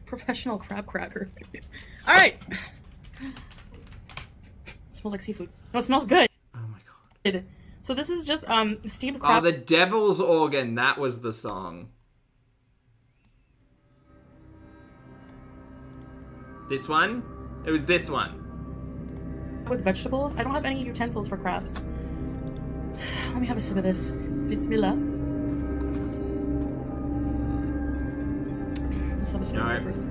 Professional crab cracker. All right. Smells like seafood. No, it smells good. oh my god. So this is just steamed Oh, crab. the Devil's Organ. That was the song. This one? It was this one. With vegetables. I don't have any utensils for crabs. Let me have a sip of this. Bismillah. Let's have a spoon No. first.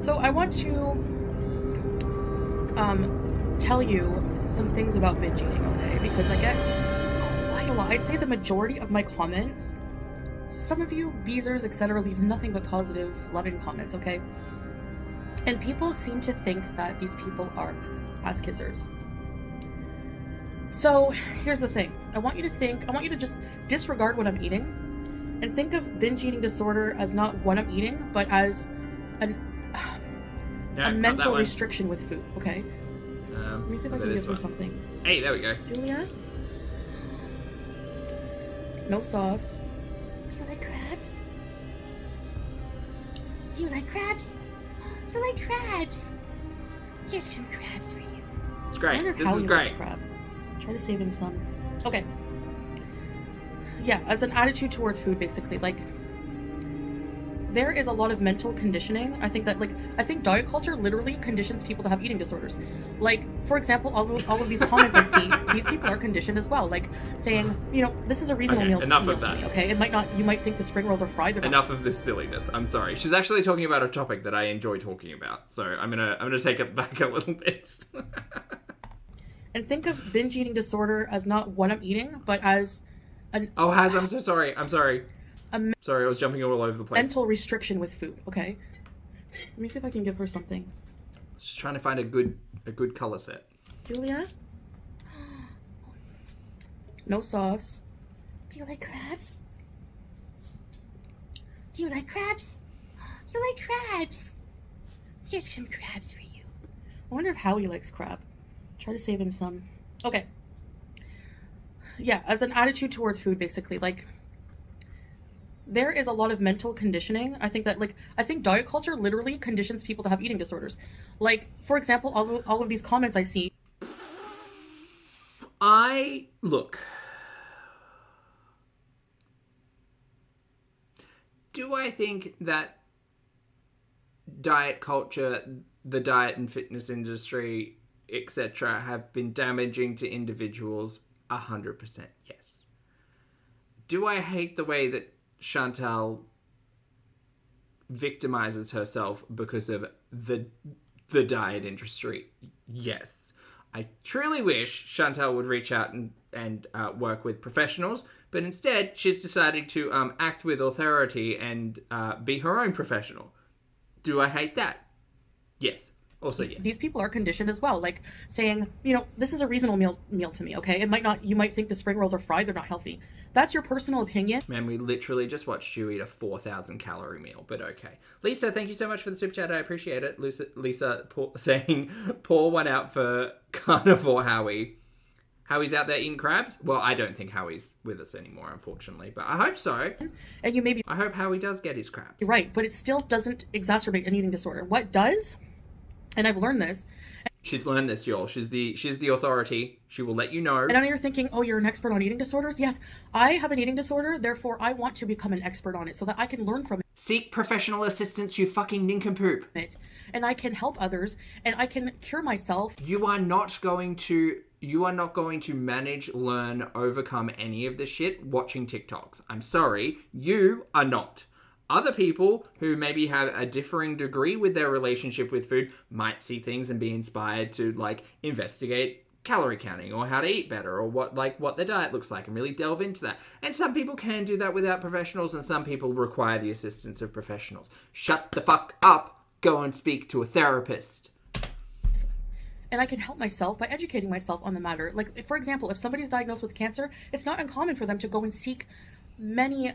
So I want to tell you some things about binge eating, okay? Because I get quite a lot. I'd say the majority of my comments, some of you, Beezers, etc., leave nothing but positive, loving comments, okay? And people seem to think that these people are ass kissers. So here's the thing. I want you to just disregard what I'm eating and think of binge eating disorder as not what I'm eating, but as a mental restriction with food, okay? Let me see if I can give her something. Hey, there we go. Julia? No sauce. Do you like crabs? Do you like crabs? You like crabs? Here's some crabs for you. It's I great. wonder This how is he likes great. crab. Try to save him some. Okay. Yeah, as an attitude towards food, basically, like, there is a lot of mental conditioning. I think diet culture literally conditions people to have eating disorders. Like, for example, all of these comments I see, these people are conditioned as well. Like, saying, you know, this is a reasonable Okay, meal. enough meal of to that. me, okay, you might think the spring rolls are fried. They're not. Enough of this silliness. I'm sorry. She's actually talking about a topic that I enjoy talking about. So I'm gonna take it back a little bit. And think of binge eating disorder as not what I'm eating, but as an Oh, Haz, I'm so sorry. I'm sorry. Sorry, I was jumping all over the place. mental restriction with food, okay? Let me see if I can give her something. Just trying to find a good color set. Julia? No sauce. Do you like crabs? Do you like crabs? You like crabs? Here's some crabs for you. I wonder if Howie likes crab. Try to save him some. Okay. Yeah, as an attitude towards food, basically, like, there is a lot of mental conditioning. I think that, like, I think diet culture literally conditions people to have eating disorders. Like, for example, all of these comments I see. Look. Do I think that diet culture, the diet and fitness industry, etc., have been damaging to individuals? 100% yes. Do I hate the way that Chantal victimizes herself because of the diet industry? Yes. I truly wish Chantal would reach out and work with professionals, but instead she's decided to act with authority and be her own professional. Do I hate that? Yes. Also, yes. These people are conditioned as well, like saying, you know, this is a reasonable meal to me, okay? It might not, you might think the spring rolls are fried, they're not healthy. That's your personal opinion. Man, we literally just watched you eat a 4,000 calorie meal, but okay. Lisa, thank you so much for the super chat. I appreciate it. Lisa saying, pour one out for Carnivore Howie. Howie's out there eating crabs? Well, I don't think Howie's with us anymore, unfortunately, but I hope so. And you may be I hope Howie does get his crabs. right, but it still doesn't exacerbate an eating disorder. What does, and I've learned this. She's learned this, y'all. She's the authority. She will let you know. And I know you're thinking, oh, you're an expert on eating disorders. Yes, I have an eating disorder. Therefore, I want to become an expert on it so that I can learn from Seek professional assistance, you fucking nincompoop. it. And I can help others. And I can cure myself. You are not going to manage, learn, overcome any of this shit watching TikToks. I'm sorry. You are not. Other people who maybe have a differing degree with their relationship with food might see things and be inspired to, like, investigate calorie counting or how to eat better or what their diet looks like and really delve into that. And some people can do that without professionals, and some people require the assistance of professionals. Shut the fuck up. Go and speak to a therapist. And I can help myself by educating myself on the matter. Like, for example, if somebody's diagnosed with cancer, it's not uncommon for them to go and seek many,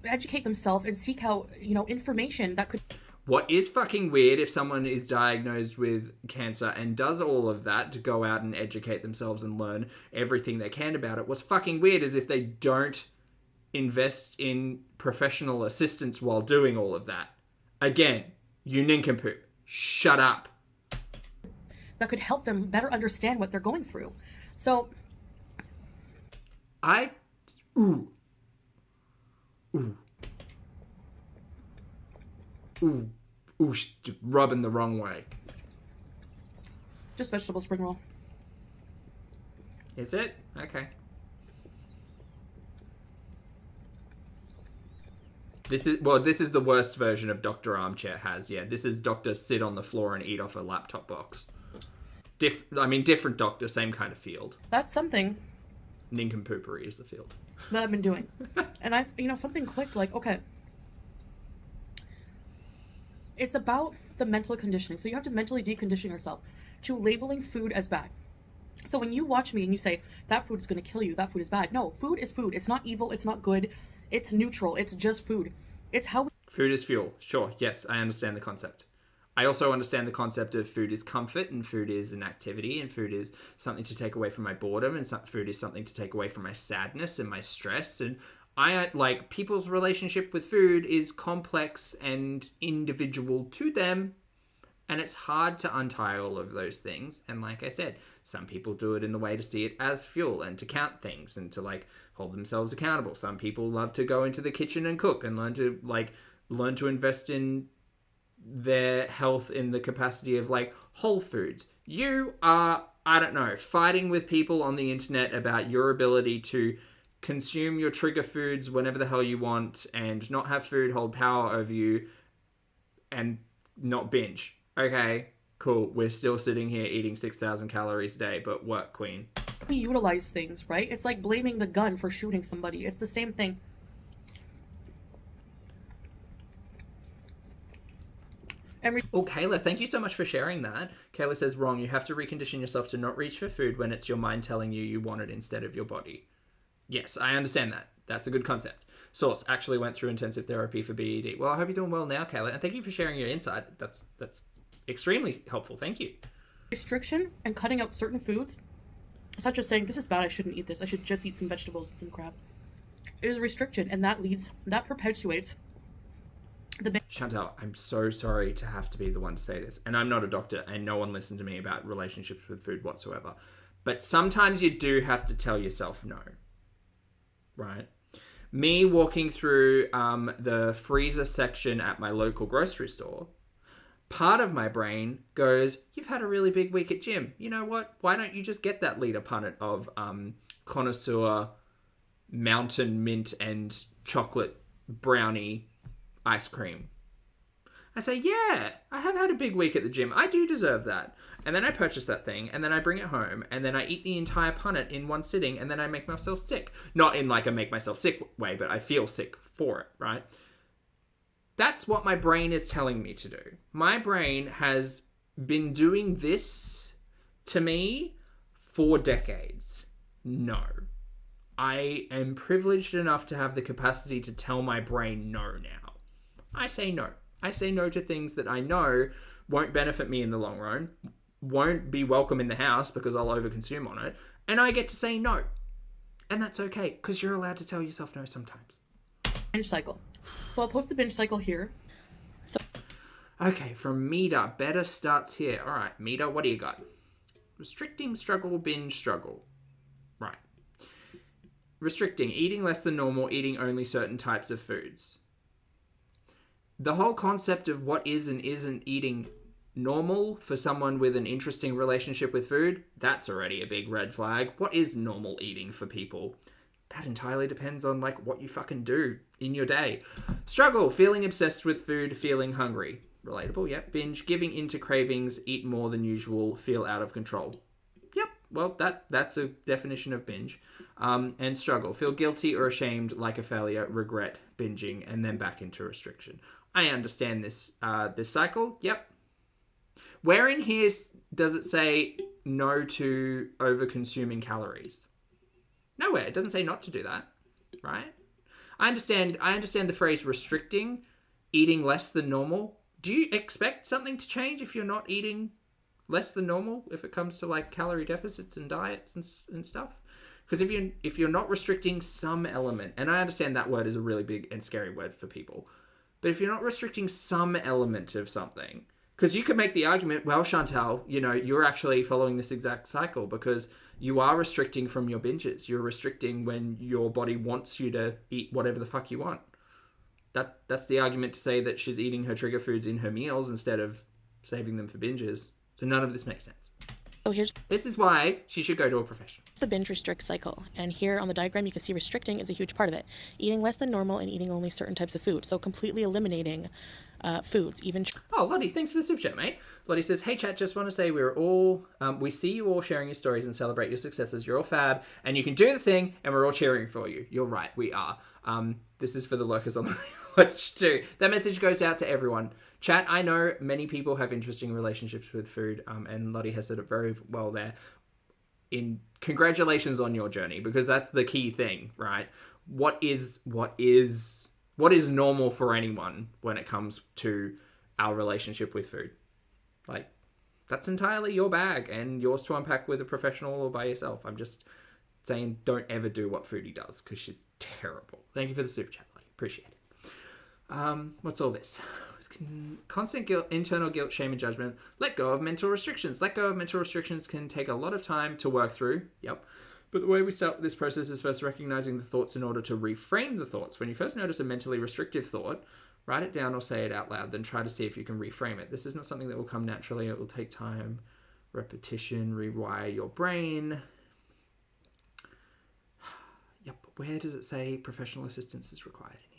educate themselves and seek out, you know, information that could... What is fucking weird if someone is diagnosed with cancer and does all of that to go out and educate themselves and learn everything they can about it. What's fucking weird is if they don't invest in professional assistance while doing all of that. Again, you nincompoop. Shut up. That could help them better understand what they're going through. So... Ooh, rubbing the wrong way. Just vegetable spring roll. Is it? Okay. This is the worst version of Dr. Armchair has. Yeah, this is Dr. Sit on the floor and eat off a laptop box. Different doctor, same kind of field. That's something Nincompoopery is the field that I've been doing. And something clicked, like, okay, it's about the mental conditioning. So you have to mentally decondition yourself to labeling food as bad. So when you watch me and you say, that food is going to kill you, that food is bad. No, food is food. It's not evil. It's not good. It's neutral. It's just food. It's how... Food is fuel. Sure. Yes, I understand the concept. I also understand the concept of food is comfort, and food is an activity, and food is something to take away from my boredom, and food is something to take away from my sadness and my stress. And people's relationship with food is complex and individual to them, and it's hard to untie all of those things. And like I said, some people do it in the way to see it as fuel and to count things and to, like, hold themselves accountable. Some people love to go into the kitchen and cook and learn to invest in their health in the capacity of, like, whole foods. You are, I don't know, fighting with people on the internet about your ability to consume your trigger foods whenever the hell you want and not have food hold power over you and not binge. Okay, cool. We're still sitting here eating 6,000 calories a day, but work, queen. we utilize things, right? It's like blaming the gun for shooting somebody. It's the same thing. Oh, Kayla, thank you so much for sharing that. Kayla says, wrong. You have to recondition yourself to not reach for food when it's your mind telling you you want it instead of your body. Yes, I understand that. That's a good concept. Source, actually went through intensive therapy for BED. Well, I hope you're doing well now, Kayla. And thank you for sharing your insight. That's extremely helpful. Thank you. Restriction and cutting out certain foods, such as saying, this is bad, I shouldn't eat this. I should just eat some vegetables and some crab. It is restriction, and that perpetuates the... Chantal, I'm so sorry to have to be the one to say this. And I'm not a doctor, and no one listened to me about relationships with food whatsoever. But sometimes you do have to tell yourself no. Right? Me walking through the freezer section at my local grocery store, part of my brain goes, you've had a really big week at gym. You know what? Why don't you just get that litre punnet of connoisseur mountain mint and chocolate brownie ice cream? I say, yeah, I have had a big week at the gym. I do deserve that. And then I purchase that thing, and then I bring it home, and then I eat the entire punnet in one sitting, and then I make myself sick. Not in like a make myself sick way, but I feel sick for it, right? That's what my brain is telling me to do. My brain has been doing this to me for decades. No. I am privileged enough to have the capacity to tell my brain no now. I say no. I say no to things that I know won't benefit me in the long run, won't be welcome in the house because I'll overconsume on it, and I get to say no. And that's okay, because you're allowed to tell yourself no sometimes. Binge cycle. So I'll post the binge cycle here. Okay, from Mita, better starts here. All right, Mita, what do you got? Restricting, struggle, binge, struggle. Right. Restricting, eating less than normal, eating only certain types of foods. The whole concept of what is and isn't eating normal for someone with an interesting relationship with food, that's already a big red flag. What is normal eating for people? That entirely depends on like what you fucking do in your day. Struggle, feeling obsessed with food, feeling hungry. Relatable, yep. Binge, giving into cravings, eat more than usual, feel out of control. Yep, well, that's a definition of binge. And struggle, feel guilty or ashamed, like a failure, regret, binging, and then back into restriction. I understand this cycle, yep. Where in here does it say no to over-consuming calories? Nowhere. It doesn't say not to do that, right? I understand the phrase restricting, eating less than normal. Do you expect something to change if you're not eating less than normal if it comes to like calorie deficits and diets and stuff? Because if you're not restricting some element, and I understand that word is a really big and scary word for people, but if you're not restricting some element of something, because you could make the argument, well, Chantal, you know, you're actually following this exact cycle because you are restricting from your binges. You're restricting when your body wants you to eat whatever the fuck you want. That's the argument to say that she's eating her trigger foods in her meals instead of saving them for binges. So none of this makes sense. So This is why she should go to a professional. The binge restrict cycle, and here on the diagram you can see restricting is a huge part of it. Eating less than normal and eating only certain types of food, so completely eliminating foods, even... Oh, Lottie, thanks for the super chat, mate. Lottie says, hey chat, just want to say we see you all sharing your stories and celebrate your successes. You're all fab, and you can do the thing, and we're all cheering for you. You're right, we are. This is for the lurkers on the watch too. That message goes out to everyone. Chat, I know many people have interesting relationships with food, and Lottie has said it very well there. Congratulations on your journey, because that's the key thing, right? What is normal for anyone when it comes to our relationship with food? Like, that's entirely your bag and yours to unpack with a professional or by yourself. I'm just saying, don't ever do what Foodie does, because she's terrible. Thank you for the super chat, Lottie. Appreciate it. What's all this? Constant guilt, internal guilt, shame, and judgment. Let go of mental restrictions. Let go of mental restrictions can take a lot of time to work through. Yep. But the way we start this process is first recognizing the thoughts in order to reframe the thoughts. When you first notice a mentally restrictive thought, write it down or say it out loud, then try to see if you can reframe it. This is not something that will come naturally. It will take time, repetition, rewire your brain. Yep. Where does it say professional assistance is required in here?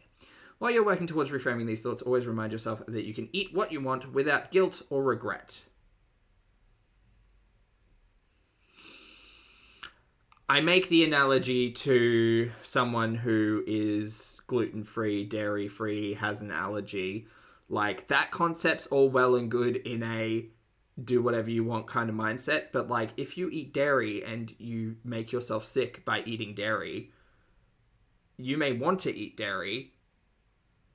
While you're working towards reframing these thoughts, always remind yourself that you can eat what you want without guilt or regret. I make the analogy to someone who is gluten-free, dairy-free, has an allergy. Like, that concept's all well and good in a do whatever you want kind of mindset, but like, if you eat dairy and you make yourself sick by eating dairy, you may want to eat dairy,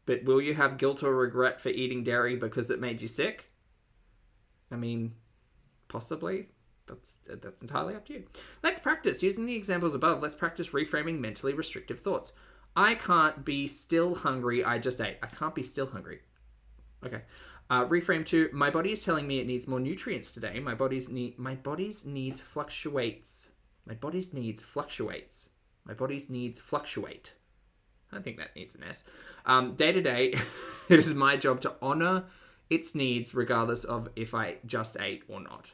but will you have guilt or regret for eating dairy because it made you sick? I mean, possibly. That's entirely up to you. Let's practice. Using the examples above, let's practice reframing mentally restrictive thoughts. I can't be still hungry. I just ate. I can't be still hungry. Okay. Reframe 2. My body is telling me it needs more nutrients today. My body's needs fluctuates. My body's needs fluctuates. My body's needs fluctuate. I don't think that needs an S. Day to day, it is my job to honor its needs regardless of if I just ate or not.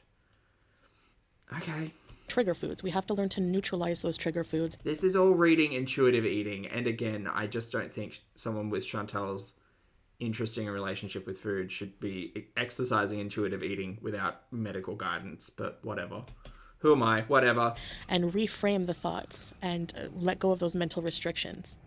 Okay. Trigger foods. We have to learn to neutralize those trigger foods. This is all reading intuitive eating. And again, I just don't think someone with Chantal's interesting relationship with food should be exercising intuitive eating without medical guidance. But whatever. Who am I? Whatever. And reframe the thoughts and let go of those mental restrictions.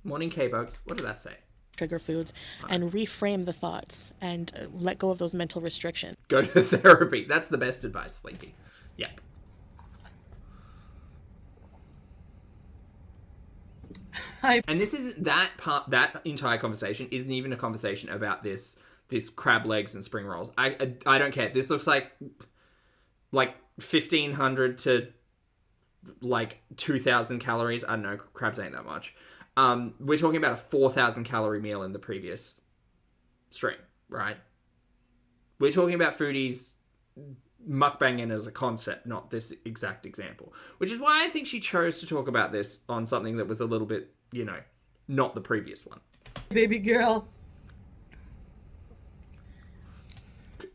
Morning K-Bugs. What did that say? Trigger foods and reframe the thoughts and let go of those mental restrictions. Go to therapy. That's the best advice, Sleepy. Yep. And this isn't that entire conversation isn't even a conversation about this crab legs and spring rolls. I don't care. This looks like 1,500 to like 2,000 calories. I don't know. Crabs ain't that much. We're talking about a 4,000 calorie meal in the previous stream, right? We're talking about foodies mukbanging as a concept, not this exact example. Which is why I think she chose to talk about this on something that was a little bit, not the previous one. Baby girl.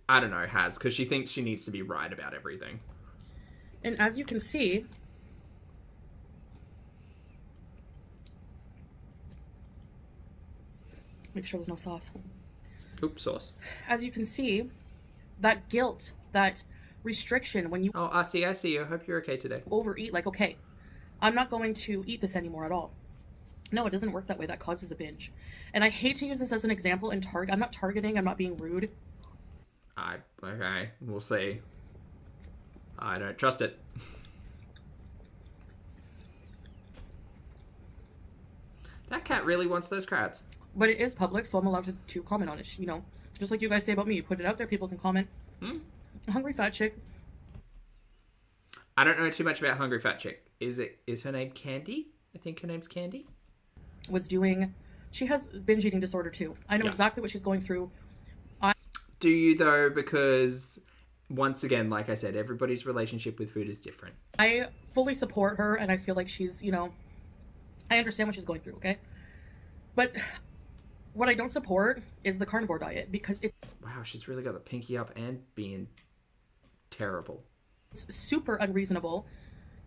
I don't know, because she thinks she needs to be right about everything. And as you can see, make sure there's no sauce. Oops, sauce. As you can see, that guilt, that restriction when you... Oh, I see you. I hope you're okay today. Overeat, like, okay, I'm not going to eat this anymore at all. No, it doesn't work that way. That causes a binge. And I hate to use this as an example in I'm not targeting, I'm not being rude. Okay, we'll see. I don't trust it. That cat really wants those crabs. But it is public, so I'm allowed to comment on it. Just like you guys say about me. You put it out there, people can comment. Hungry fat chick. I don't know too much about Hungry Fat Chick. Is her name Candy? I think her name's Candy. She has binge eating disorder too. I know exactly what she's going through. Do you though? Because once again, like I said, everybody's relationship with food is different. I fully support her, and I feel like she's, I understand what she's going through, okay? But what I don't support is the carnivore diet, because wow, she's really got the pinky up and being terrible. It's super unreasonable.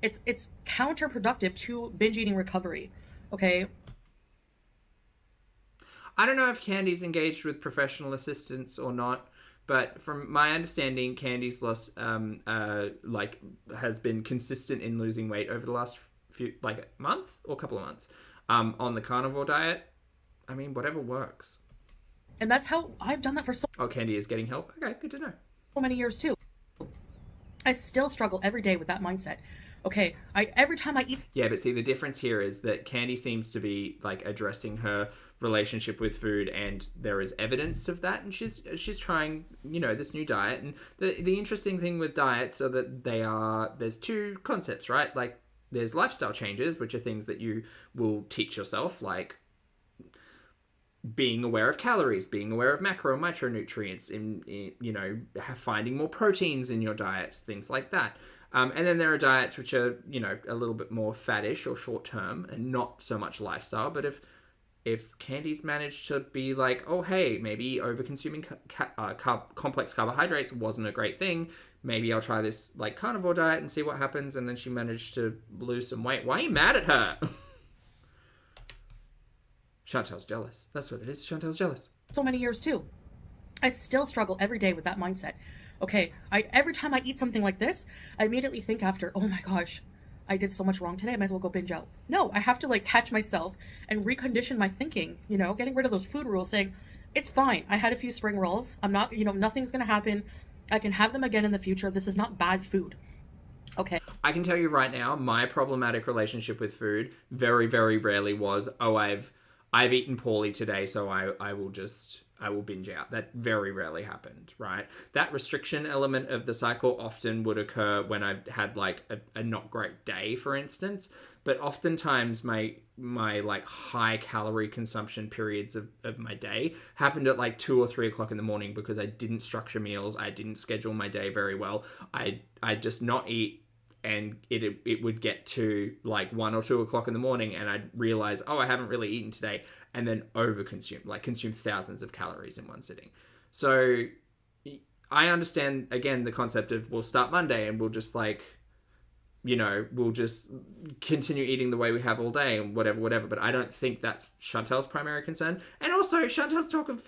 It's counterproductive to binge eating recovery, okay? I don't know if Candy's engaged with professional assistance or not, but from my understanding, Candy's lost, has been consistent in losing weight over the last month or couple of months, on the carnivore diet. I mean, whatever works. And that's how I've done that for so... Oh, Candy is getting help? Okay, good to know. So many years too. I still struggle every day with that mindset. Okay, every time I eat... Yeah, but see, the difference here is that Candy seems to be, addressing her relationship with food, and there is evidence of that, and she's trying, this new diet. And the interesting thing with diets are that there's two concepts, right? There's lifestyle changes, which are things that you will teach yourself, like being aware of calories, being aware of macro and micronutrients, finding more proteins in your diets, things like that. And then there are diets which are, a little bit more faddish or short term and not so much lifestyle. But if Candy's managed to be like, oh, hey, maybe over-consuming complex carbohydrates wasn't a great thing. Maybe I'll try this carnivore diet and see what happens. And then she managed to lose some weight. Why are you mad at her? Chantal's jealous. That's what it is. Chantal's jealous. So many years too. I still struggle every day with that mindset. Okay, every time I eat something like this, I immediately think after, oh my gosh, I did so much wrong today, I might as well go binge out. No, I have to catch myself and recondition my thinking, getting rid of those food rules saying, It's fine. I had a few spring rolls. I'm not, nothing's going to happen. I can have them again in the future. This is not bad food. Okay. I can tell you right now, my problematic relationship with food very, very rarely was, oh, I've eaten poorly today, so I will binge out. That very rarely happened, right? That restriction element of the cycle often would occur when I had like a not great day, for instance. But oftentimes my like high calorie consumption periods of my day happened at like 2 or 3 o'clock in the morning because I didn't structure meals. I didn't schedule my day very well. I just not eat. And it would get to like 1 or 2 o'clock in the morning and I'd realize, oh, I haven't really eaten today, and then overconsume, like consume thousands of calories in one sitting. So I understand, again, the concept of we'll start Monday and we'll just like, we'll just continue eating the way we have all day and whatever. But I don't think that's Chantel's primary concern. And also, Chantel's talking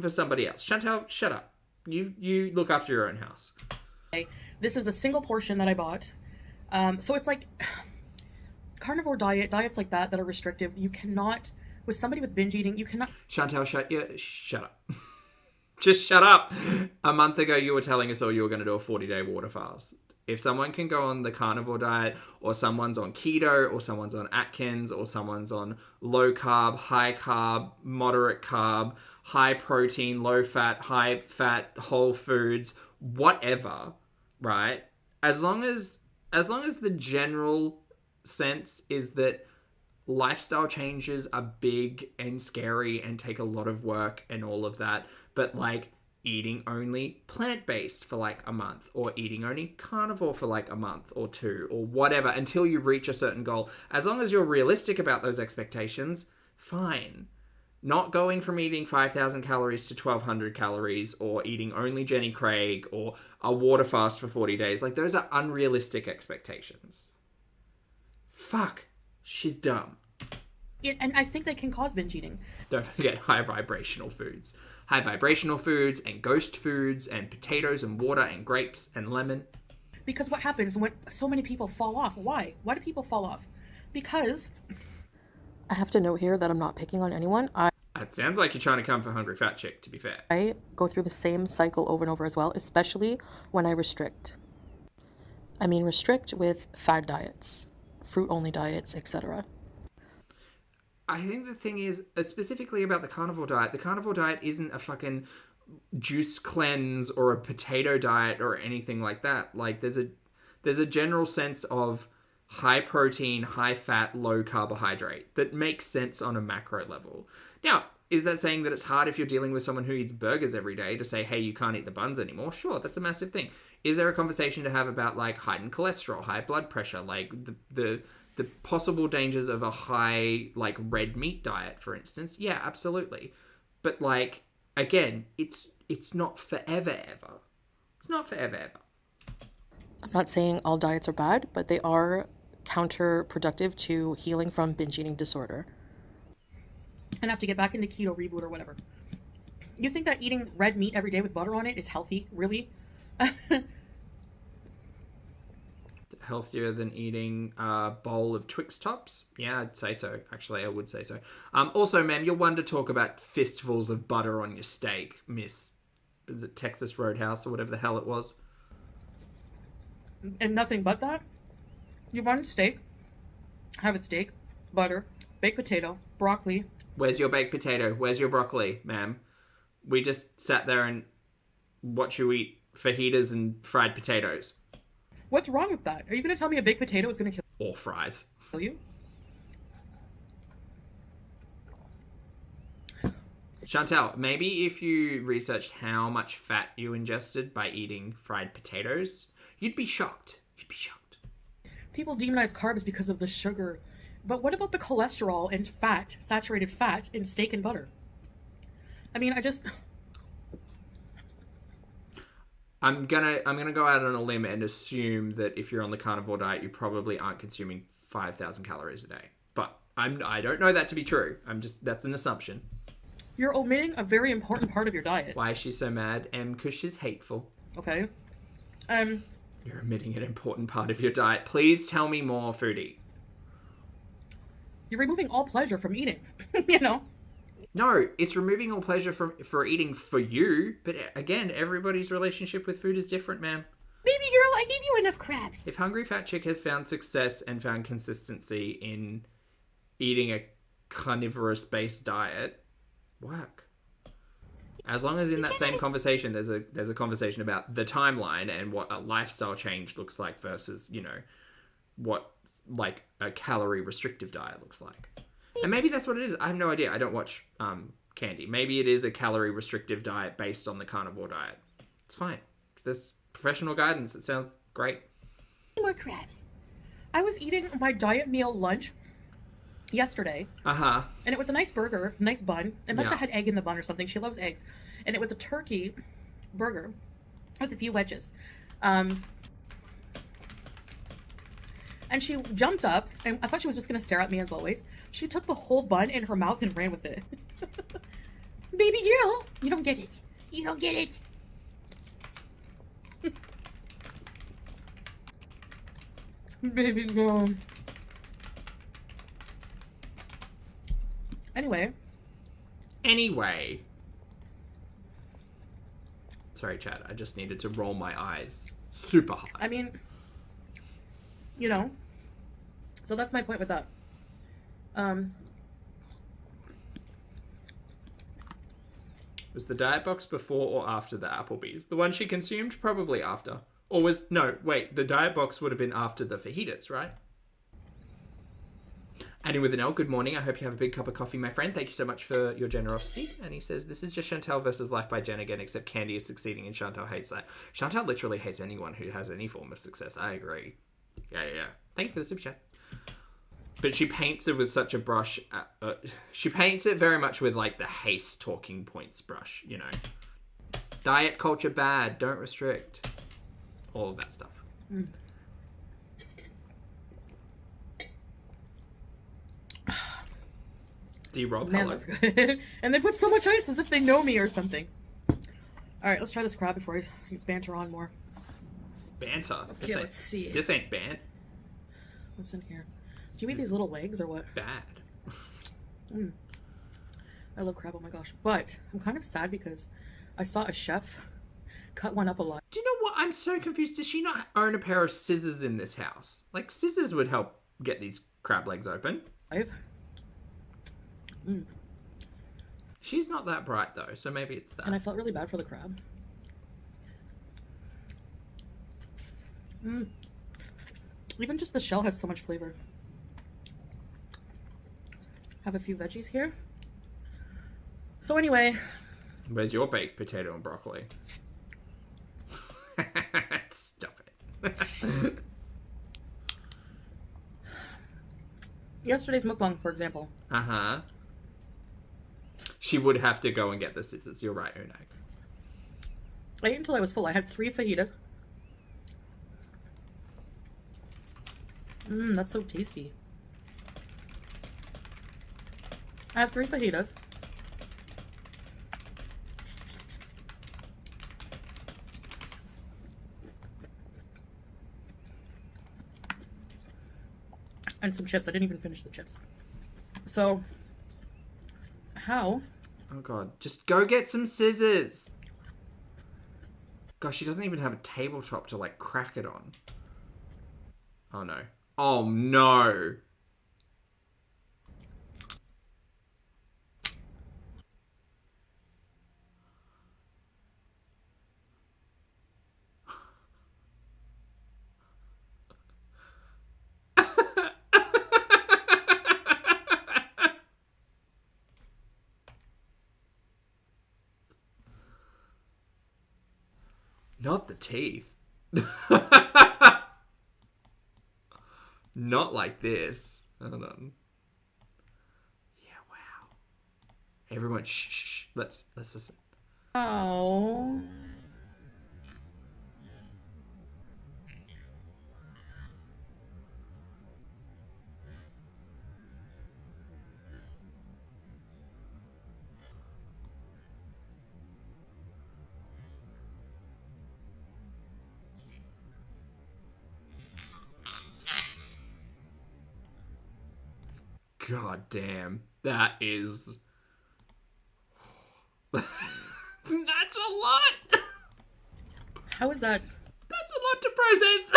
for somebody else. Chantel, shut up. You look after your own house. This is a single portion that I bought. So it's like carnivore diets like that are restrictive. You cannot, with somebody with binge eating, you cannot. Chantel, shut up. Just shut up. A month ago, you were telling us all you were going to do a 40-day water fast. If someone can go on the carnivore diet, or someone's on keto, or someone's on Atkins, or someone's on low carb, high carb, moderate carb, high protein, low fat, high fat, whole foods, whatever, right? As long as the general sense is that lifestyle changes are big and scary and take a lot of work and all of that, but like eating only plant-based for like a month, or eating only carnivore for like a month or two, or whatever, until you reach a certain goal, as long as you're realistic about those expectations, fine. Not going from eating 5,000 calories to 1,200 calories, or eating only Jenny Craig, or a water fast for 40 days. Like, those are unrealistic expectations. Fuck. She's dumb. And I think they can cause binge eating. Don't forget high vibrational foods. High vibrational foods and ghost foods and potatoes and water and grapes and lemon. Because what happens when so many people fall off? Why? Why do people fall off? Because... I have to note here that I'm not picking on anyone. It sounds like you're trying to come for Hungry Fat Chick, to be fair. I go through the same cycle over and over as well, especially when I restrict. I mean restrict with fad diets, fruit-only diets, etc. I think the thing is, specifically about the carnivore diet isn't a fucking juice cleanse or a potato diet or anything like that. Like, there's a general sense of high protein, high fat, low carbohydrate that makes sense on a macro level. Now, is that saying that it's hard if you're dealing with someone who eats burgers every day to say, hey, you can't eat the buns anymore? Sure, that's a massive thing. Is there a conversation to have about like heightened cholesterol, high blood pressure, like the possible dangers of a high like red meat diet, for instance? Yeah, absolutely. But like, again, it's not forever ever. It's not forever ever. I'm not saying all diets are bad, but they are counterproductive to healing from binge eating disorder. And have to get back into keto reboot or whatever. You think that eating red meat every day with butter on it is healthy? Really? Healthier than eating a bowl of Twix Tops? Yeah, I'd say so. Actually, I would say so. Also, ma'am, you're one to talk about fistfuls of butter on your steak, Miss... Is it Texas Roadhouse or whatever the hell it was? And nothing but that? You want a steak, have it steak, butter, baked potato, broccoli. Where's your baked potato? Where's your broccoli, ma'am? We just sat there and watched you eat fajitas and fried potatoes. What's wrong with that? Are you going to tell me a baked potato is going to kill Or fries. you? Chantel, maybe if you researched how much fat you ingested by eating fried potatoes, you'd be shocked. You'd be shocked. People demonize carbs because of the sugar. But what about the cholesterol and fat, saturated fat, in steak and butter? I mean, I'm gonna go out on a limb and assume that if you're on the carnivore diet, you probably aren't consuming 5,000 calories a day. But I don't know that to be true. That's an assumption. You're omitting a very important part of your diet. Why is she so mad? Because she's hateful. Okay. You're omitting an important part of your diet. Please tell me more, foodie. You're removing all pleasure from eating. You know? No, it's removing all pleasure for eating for you. But again, everybody's relationship with food is different, man. Baby girl, I gave you enough crabs. If Hungry Fat Chick has found success and found consistency in eating a carnivorous-based diet, work. As long as in that same conversation, there's a conversation about the timeline and what a lifestyle change looks like versus, you know, what like a calorie restrictive diet looks like. And maybe that's what it is. I have no idea. I don't watch Candy. Maybe it is a calorie restrictive diet based on the carnivore diet. It's fine. There's professional guidance. It sounds great. More crabs. I was eating my diet meal lunch yesterday. Uh-huh. And it was a nice burger, nice bun. It must Yeah. have had egg in the bun or something. She loves eggs. And it was a turkey burger with a few wedges. And she jumped up, and I thought she was just going to stare at me as always. She took the whole bun in her mouth and ran with it. Baby girl, you don't get it. You don't get it. Baby girl. Anyway. Sorry, Chad. I just needed to roll my eyes super high. I mean, you know. So that's my point with that. Was the diet box before or after the Applebee's? The one she consumed? Probably after. Or was... No, wait. The diet box would have been after the fajitas, right? Adding with an L, good morning. I hope you have a big cup of coffee, my friend. Thank you so much for your generosity. And he says, this is just Chantal versus Life by Jen again, except Candy is succeeding and Chantal hates that. Chantal literally hates anyone who has any form of success. I agree. Yeah. Thank you for the super chat. But she paints it with such a brush. She paints it very much with like the haste talking points brush, you know. Diet culture bad. Don't restrict. All of that stuff. Mm. D-Rob, Man, hello. that's good. And they put so much ice as if they know me or something. Alright, let's try this crab before I banter on more. Banter? Okay, let's see. This ain't bant. What's in here? Do you eat these little legs or what? Bad. I love crab, oh my gosh. But I'm kind of sad because I saw a chef cut one up alive. Do you know what? I'm so confused. Does she not own a pair of scissors in this house? Like, scissors would help get these crab legs open. She's not that bright, though, so maybe it's that. And I felt really bad for the crab. Even just the shell has so much flavor. Have a few veggies here. So anyway. Where's your baked potato and broccoli? Stop it. Yesterday's mukbang, for example. Uh-huh. She would have to go and get the scissors. You're right, Unag. I ate until I was full. I had 3 fajitas. That's so tasty. I have 3 fajitas. And some chips. I didn't even finish the chips. So, how? Oh, God. Just go get some scissors. Gosh, she doesn't even have a tabletop to, like, crack it on. Oh, no. Oh, no. Not the teeth. Not like this. Hold on. Yeah, wow. Everyone, shh. Let's listen. Oh. God damn. That is That's a lot. How is that? That's a lot to process.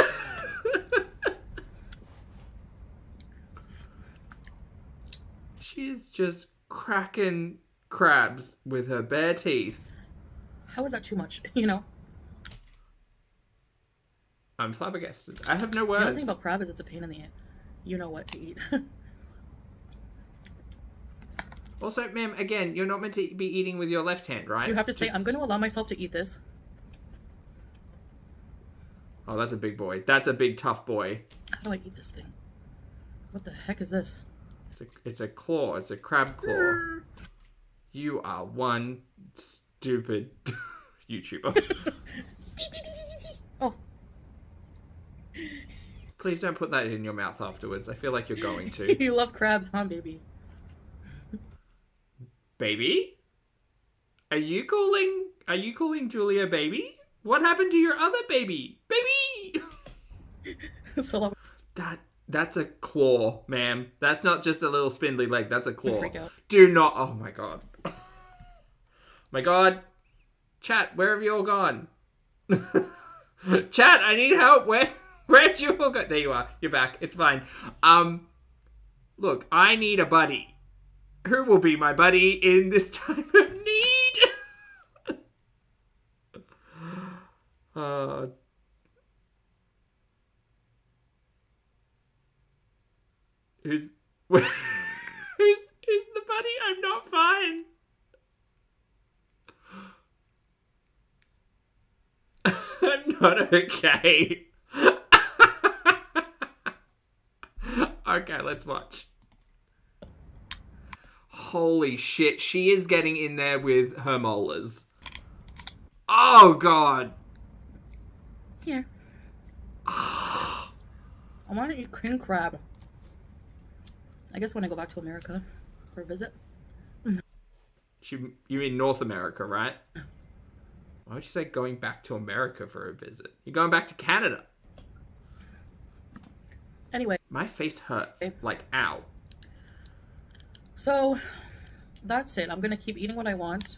She's just cracking crabs with her bare teeth. How is that too much? You know? I'm flabbergasted. I have no The words. other thing about crab is it's a pain in the ass. You know what to eat. Also, ma'am, again, you're not meant to be eating with your left hand, right? You have to say, I'm going to allow myself to eat this. Oh, that's a big boy. That's a big, tough boy. How do I eat this thing? What the heck is this? It's a claw. It's a crab claw. You are one stupid YouTuber. Oh. Please don't put that in your mouth afterwards. I feel like you're going to. You love crabs, huh, baby? Baby? Are you calling Julia baby? What happened to your other baby? Baby! So That's a claw, ma'am. That's not just a little spindly leg. That's a claw. freak out. Do not. Oh my god. My god. Chat, where have you all gone? Chat, I need help. Where'd you all go? There you are. You're back. It's fine. Look, I need a buddy. Who will be my buddy in this time of need? Who's the buddy? I'm not fine. I'm not okay. Okay, let's watch. Holy shit, she is getting in there with her molars. Oh god. Here. I want to eat king crab. I guess when I go back to America for a visit. You mean North America, right? Why would you say going back to America for a visit? You're going back to Canada. Anyway. My face hurts. Like, ow. So, that's it. I'm going to keep eating what I want.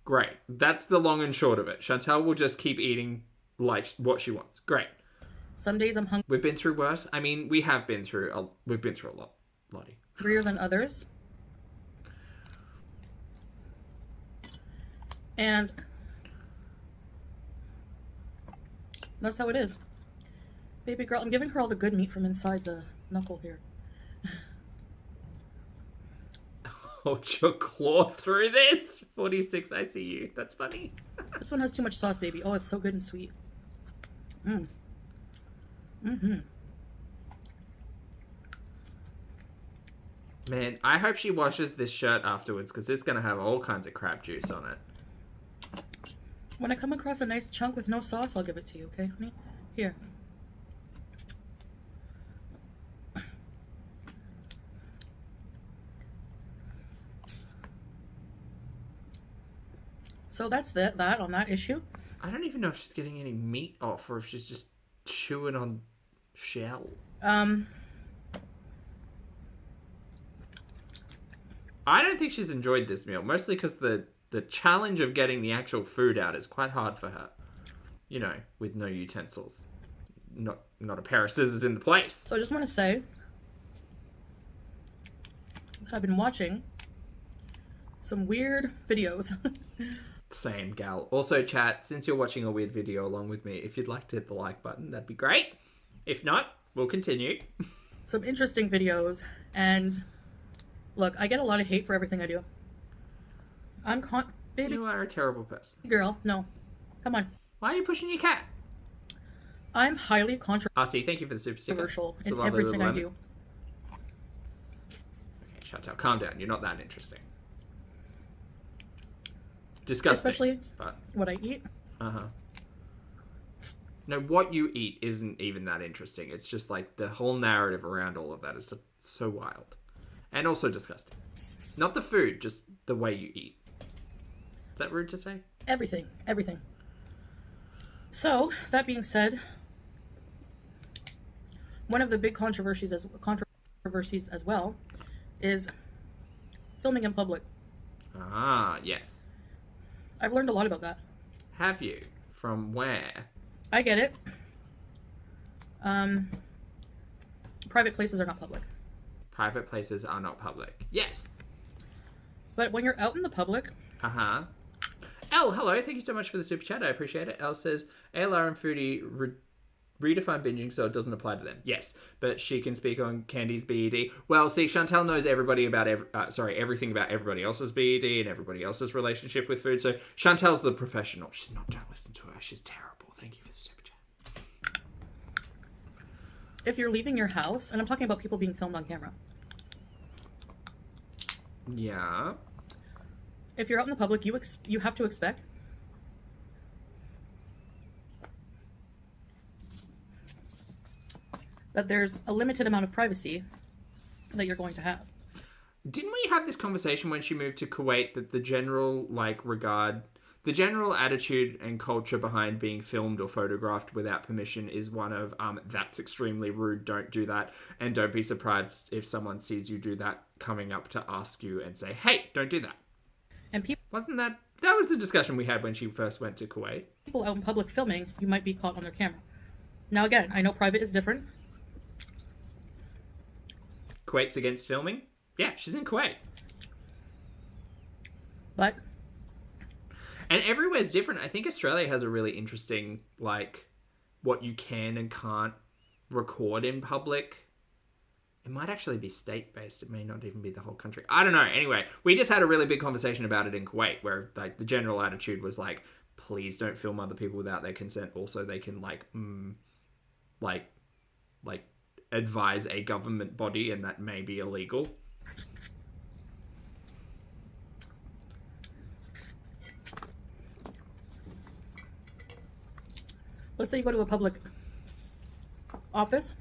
Great. That's the long and short of it. Chantel will just keep eating like what she wants. Great. Some days I'm We've been through worse. I mean, we have been through a lot. Lottie. hungrier than others. And that's how it is. Baby girl, I'm giving her all the good meat from inside the knuckle here. Hold your claw through this. 46, I see you. That's funny. This one has too much sauce, baby. Oh, it's so good and sweet. Man, I hope she washes this shirt afterwards because it's going to have all kinds of crab juice on it. When I come across a nice chunk with no sauce, I'll give it to you, okay, honey? Here. So that's that on that issue. I don't even know if she's getting any meat off or if she's just chewing on shell. I don't think she's enjoyed this meal, mostly because the challenge of getting the actual food out is quite hard for her. You know, with no utensils. Not a pair of scissors in the place. So I just want to say that I've been watching some weird videos. Same, gal. Also, chat, since you're watching a weird video along with me, if you'd like to hit the like button, that'd be great. If not, we'll continue. Some interesting videos, and look, I get a lot of hate for everything I do. Baby You are a terrible person. girl, no. Come on. Why are you pushing your cat? I'm highly RC, thank you for the super sticker. controversial It's a in lovely everything little I do. lemon. Okay, Chantal, calm down. You're not that interesting. Disgusting. Especially but what I eat. No, what you eat isn't even that interesting. It's just like the whole narrative around all of that is so wild. And also disgusting. Not the food, just the way you eat. Is that rude to say? Everything. So, that being said, one of the big controversies as well is filming in public. Ah, yes. I've learned a lot about that. Have you? From where? I get it. Private places are not public. Private places are not public. Yes. But when you're out in the public... Uh-huh. Elle, hello. Thank you so much for the super chat. I appreciate it. Elle says, ALR and Foodie redefine binging so it doesn't apply to them. Yes, but she can speak on Candy's BED. Well, see, Chantel knows everybody about everything about everybody else's BED and everybody else's relationship with food. So Chantel's the professional. She's not. Don't listen to her. She's terrible. Thank you for the super chat. If you're leaving your house, and I'm talking about people being filmed on camera. Yeah. If you're out in the public, you have to expect that there's a limited amount of privacy that you're going to have. Didn't we have this conversation when she moved to Kuwait that the general the general attitude and culture behind being filmed or photographed without permission is one of that's extremely rude, don't do that, and don't be surprised if someone sees you do that coming up to ask you and say, hey, don't do that. And people That was the discussion we had when she first went to Kuwait. People out in public filming, you might be caught on their camera. Now again, I know private is different. Kuwait's against filming? Yeah, she's in Kuwait. But... And everywhere's different. I think Australia has a really interesting, what you can and can't record in public. It might actually be state-based. It may not even be the whole country. I don't know. Anyway, we just had a really big conversation about it in Kuwait where, the general attitude was, please don't film other people without their consent. Also, they can, advise a government body, and that may be illegal. Let's say you go to a public office.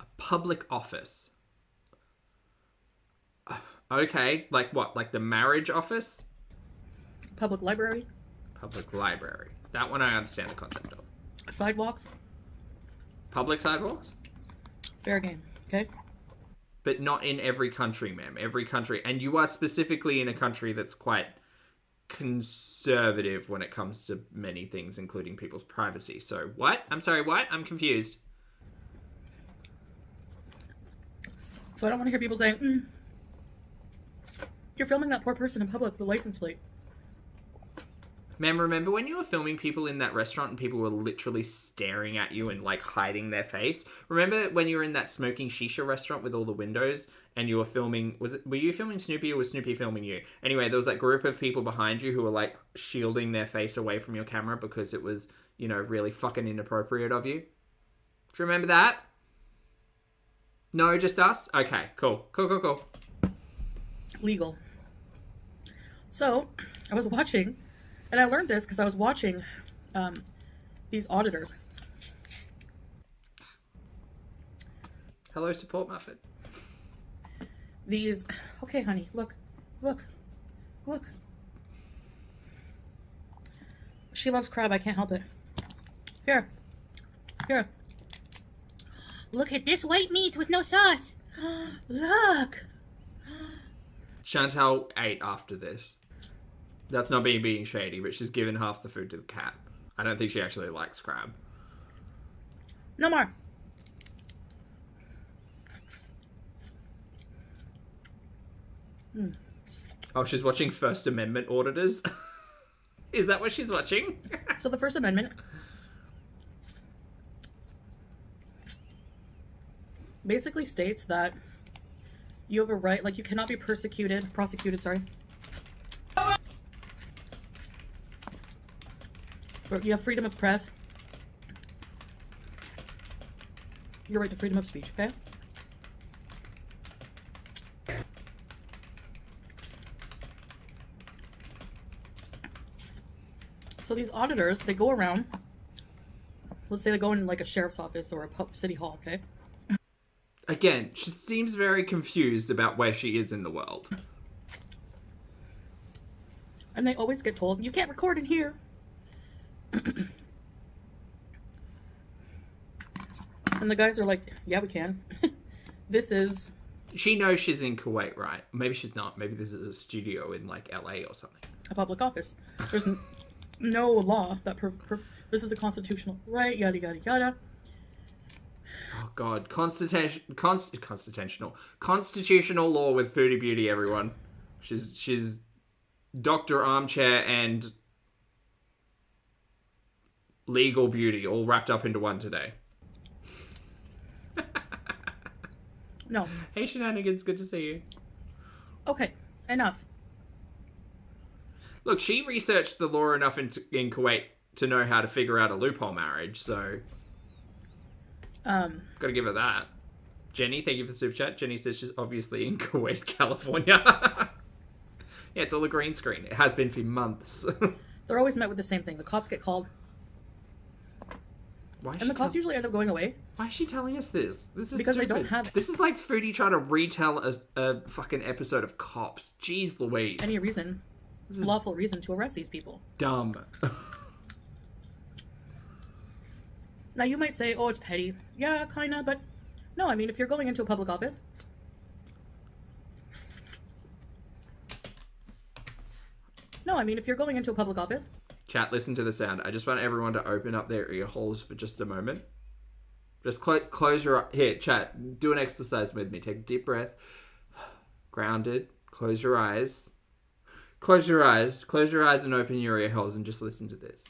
A public office? Okay, like what? Like the marriage office? Public library. Public library. That one I understand the concept of. Sidewalks. Public sidewalks? Fair game, okay? But not in every country, ma'am. Every country. And you are specifically in a country that's quite conservative when it comes to many things, including people's privacy. So, what? I'm sorry, what? I'm confused. So I don't want to hear people saying, you're filming that poor person in public, the license plate. Ma'am, remember when you were filming people in that restaurant and people were literally staring at you and hiding their face? Remember when you were in that smoking shisha restaurant with all the windows and you were filming, were you filming Snoopy or was Snoopy filming you? Anyway, there was that group of people behind you who were shielding their face away from your camera because it was, really fucking inappropriate of you. Do you remember that? No, just us? Okay, cool. Cool. Legal. So, I was watching, and I learned this because I was watching these auditors. Hello, support muffin. These, okay, honey, look. She loves crab, I can't help it. Here. Look at this white meat with no sauce. Look. Chantal ate after this. That's not being shady, but she's given half the food to the cat. I don't think she actually likes crab. No more. Oh, she's watching First Amendment auditors? Is that what she's watching? So the First Amendment basically states that you have a right, you cannot be prosecuted, you have freedom of press. Your right to freedom of speech, okay? So these auditors, they go around, let's say they go in a sheriff's office or a city hall, okay? Again, she seems very confused about where she is in the world. And they always get told, you can't record in here. And the guys are like, yeah, we can. This is She knows she's in Kuwait, right? Maybe she's not. Maybe this is a studio in like LA or something. A public office. There's no law that this is a constitutional right. Yada yada yada. Oh God, constitutional law with Foodie Beauty. Everyone, she's Dr. Armchair and legal beauty all wrapped up into one today. No. Hey Shenanigans, good to see you. Okay, enough. Look, she researched the law enough in Kuwait to know how to figure out a loophole marriage, so... Gotta give her that. Jenny, thank you for the super chat. Jenny says she's obviously in Kuwait, California. Yeah, it's all a green screen. It has been for months. They're always met with the same thing. The cops get called. And the cops usually end up going away. Why is she telling us this? This is because stupid. they don't have it. This is like Foodie trying to retell a fucking episode of Cops. Jeez Louise. Any reason. This is lawful reason to arrest these people. Dumb. Now you might say, oh, it's petty. Yeah, kinda, but no, I mean, if you're going into a public office. No, I mean, if you're going into a public office. Chat, listen to the sound. I just want everyone to open up their ear holes for just a moment. Just close your... Here, chat, do an exercise with me. Take a deep breath. Grounded. Close your eyes. Close your eyes. Close your eyes and open your ear holes and just listen to this.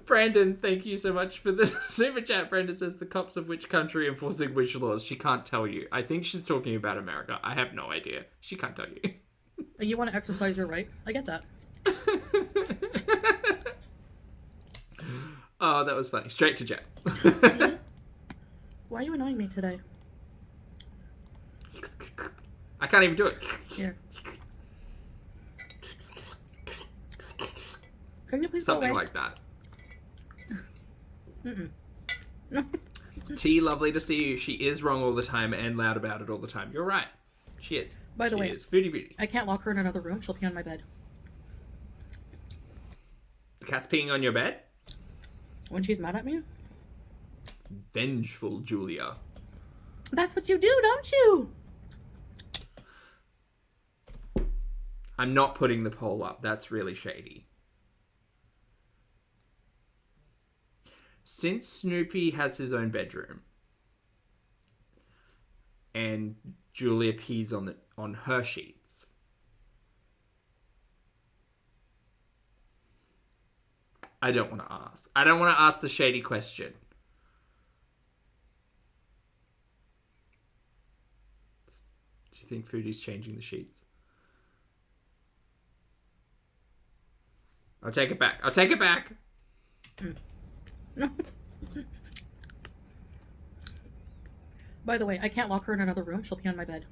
Brandon, thank you so much for the super chat. Brandon says the cops of which country enforcing which laws? She can't tell you. I think she's talking about America. I have no idea. She can't tell you. You want to exercise your right? I get that. Oh, that was funny. Straight to jail. Why are you annoying me today? I can't even do it. Here. Can you please Something go away? like that. No. T, lovely to see you. She is wrong all the time and loud about it all the time. You're right. She is. By the way, she is. Foodie Beauty. I can't lock her in another room. She'll pee on my bed. The cat's peeing on your bed? When she's mad at me? Vengeful, Julia. That's what you do, don't you? I'm not putting the poll up. That's really shady. Since Snoopy has his own bedroom and Julia pees on her sheets, I don't want to ask. I don't want to ask the shady question. Do you think Foodie's changing the sheets? I'll take it back. I'll take it back. No. By the way, I can't lock her in another room. She'll pee on my bed.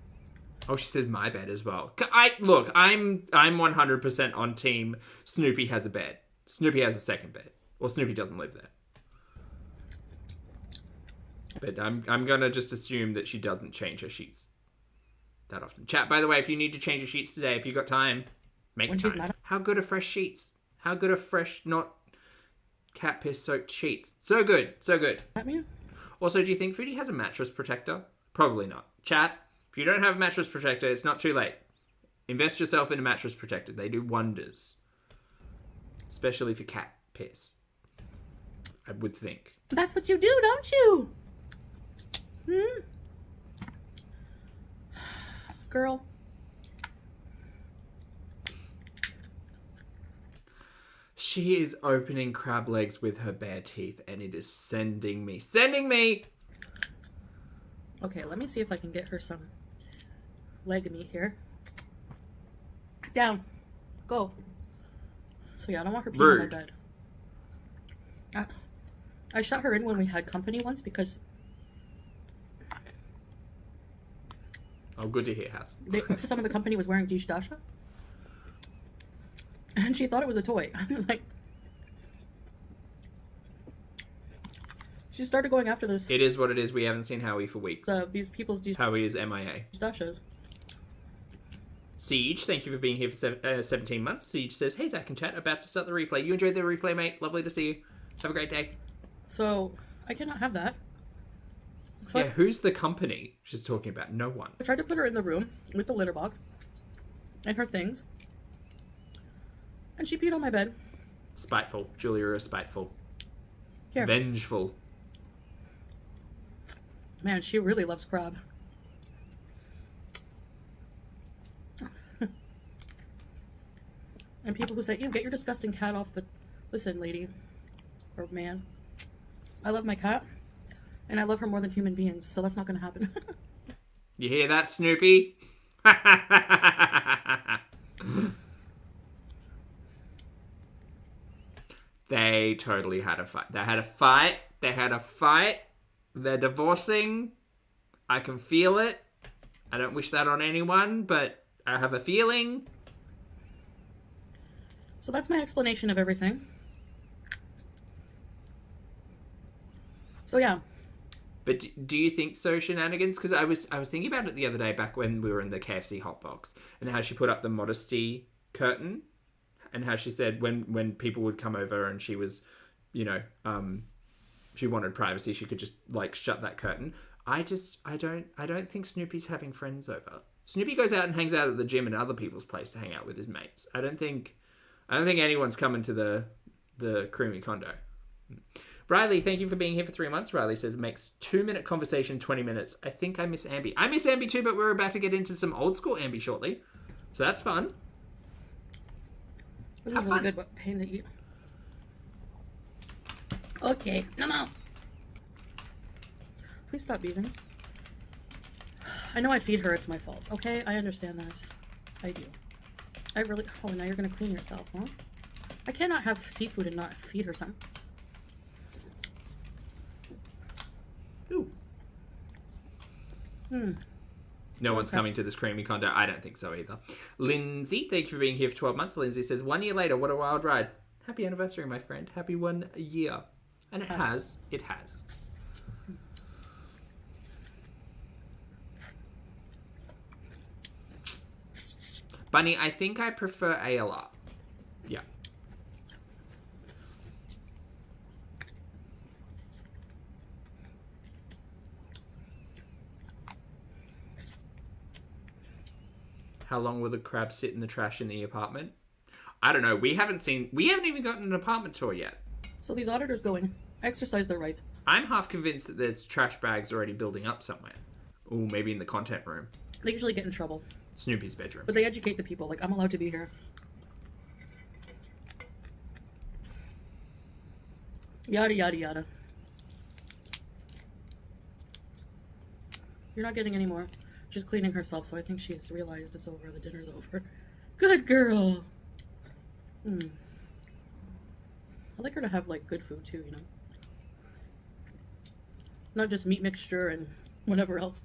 Oh, she says my bed as well. Look, I'm 100% on team Snoopy has a bed. Snoopy has a second bed. Well, Snoopy doesn't live there. But I'm gonna just assume that she doesn't change her sheets that often. Chat, by the way, if you need to change your sheets today, if you've got time, make time. How good are fresh sheets? How good are fresh, not cat piss soaked sheets? So good, so good. At me? Also, do you think Foodie has a mattress protector? Probably not. Chat, if you don't have a mattress protector, it's not too late. Invest yourself in a mattress protector. They do wonders. Especially for cat piss. I would think. That's what you do, don't you? Girl. She is opening crab legs with her bare teeth, and it is sending me. Okay, let me see if I can get her some leg meat here. Down. Go. So yeah, I don't want her peeing on my bed. I shut her in when we had company once because... Oh, good to hear, Has. Some of the company was wearing Dish Dasha. And she thought it was a toy. I'm like... She started going after this. It is what it is. We haven't seen Howie for weeks. These people's Dish Howie is MIA. Dashas. Siege, thank you for being here for 17 months. Siege says, hey, Zach and chat, about to start the replay. You enjoyed the replay, mate? Lovely to see you. Have a great day. So, I cannot have that. So yeah, who's the company she's talking about? No one. I tried to put her in the room with the litter box and her things. And she peed on my bed. Spiteful. Julia is spiteful. Here. Vengeful. Man, she really loves crab. And people who say, ew, get your disgusting cat off the... Listen, lady. Or man. I love my cat. And I love her more than human beings, so that's not going to happen. You hear that, Snoopy? They totally had a fight. They had a fight. They had a fight. They're divorcing. I can feel it. I don't wish that on anyone, but I have a feeling. So that's my explanation of everything. So yeah. But do you think so, shenanigans? Because I was thinking about it the other day back when we were in the KFC hotbox and how she put up the modesty curtain and how she said when people would come over and she was, you know, she wanted privacy, she could just like shut that curtain. I don't think Snoopy's having friends over. Snoopy goes out and hangs out at the gym and other people's place to hang out with his mates. I don't think anyone's coming to the creamy condo. Riley, thank you for being here for 3 months. Riley says, makes 2-minute conversation 20 minutes. I think I miss Ambi. I miss Ambi too, but we're about to get into some old school Ambi shortly. So that's fun. This Have is really fun. good, but pain to eat. Okay, no. Please stop beezing. I know I feed her, it's my fault. Okay, I understand that. I do. I really... Oh, now you're gonna clean yourself, huh? I cannot have seafood and not feed her some. Ooh. No one's coming to this creamy condo. I don't think so either. Lindsay, thank you for being here for 12 months. Lindsay says, 1 year later, what a wild ride. Happy anniversary, my friend. Happy 1 year. And it has. Bunny, I think I prefer ALR. Yeah. How long will the crab sit in the trash in the apartment? I don't know. We haven't even gotten an apartment tour yet. So these auditors go in, exercise their rights. I'm half convinced that there's trash bags already building up somewhere. Ooh, maybe in the content room. They usually get in trouble. Snoopy's bedroom. But they educate the people. Like, I'm allowed to be here. Yada, yada, yada. You're not getting any more. She's cleaning herself, so I think she's realized it's over. The dinner's over. Good girl. I like her to have, like, good food, too, you know? Not just meat mixture and whatever else.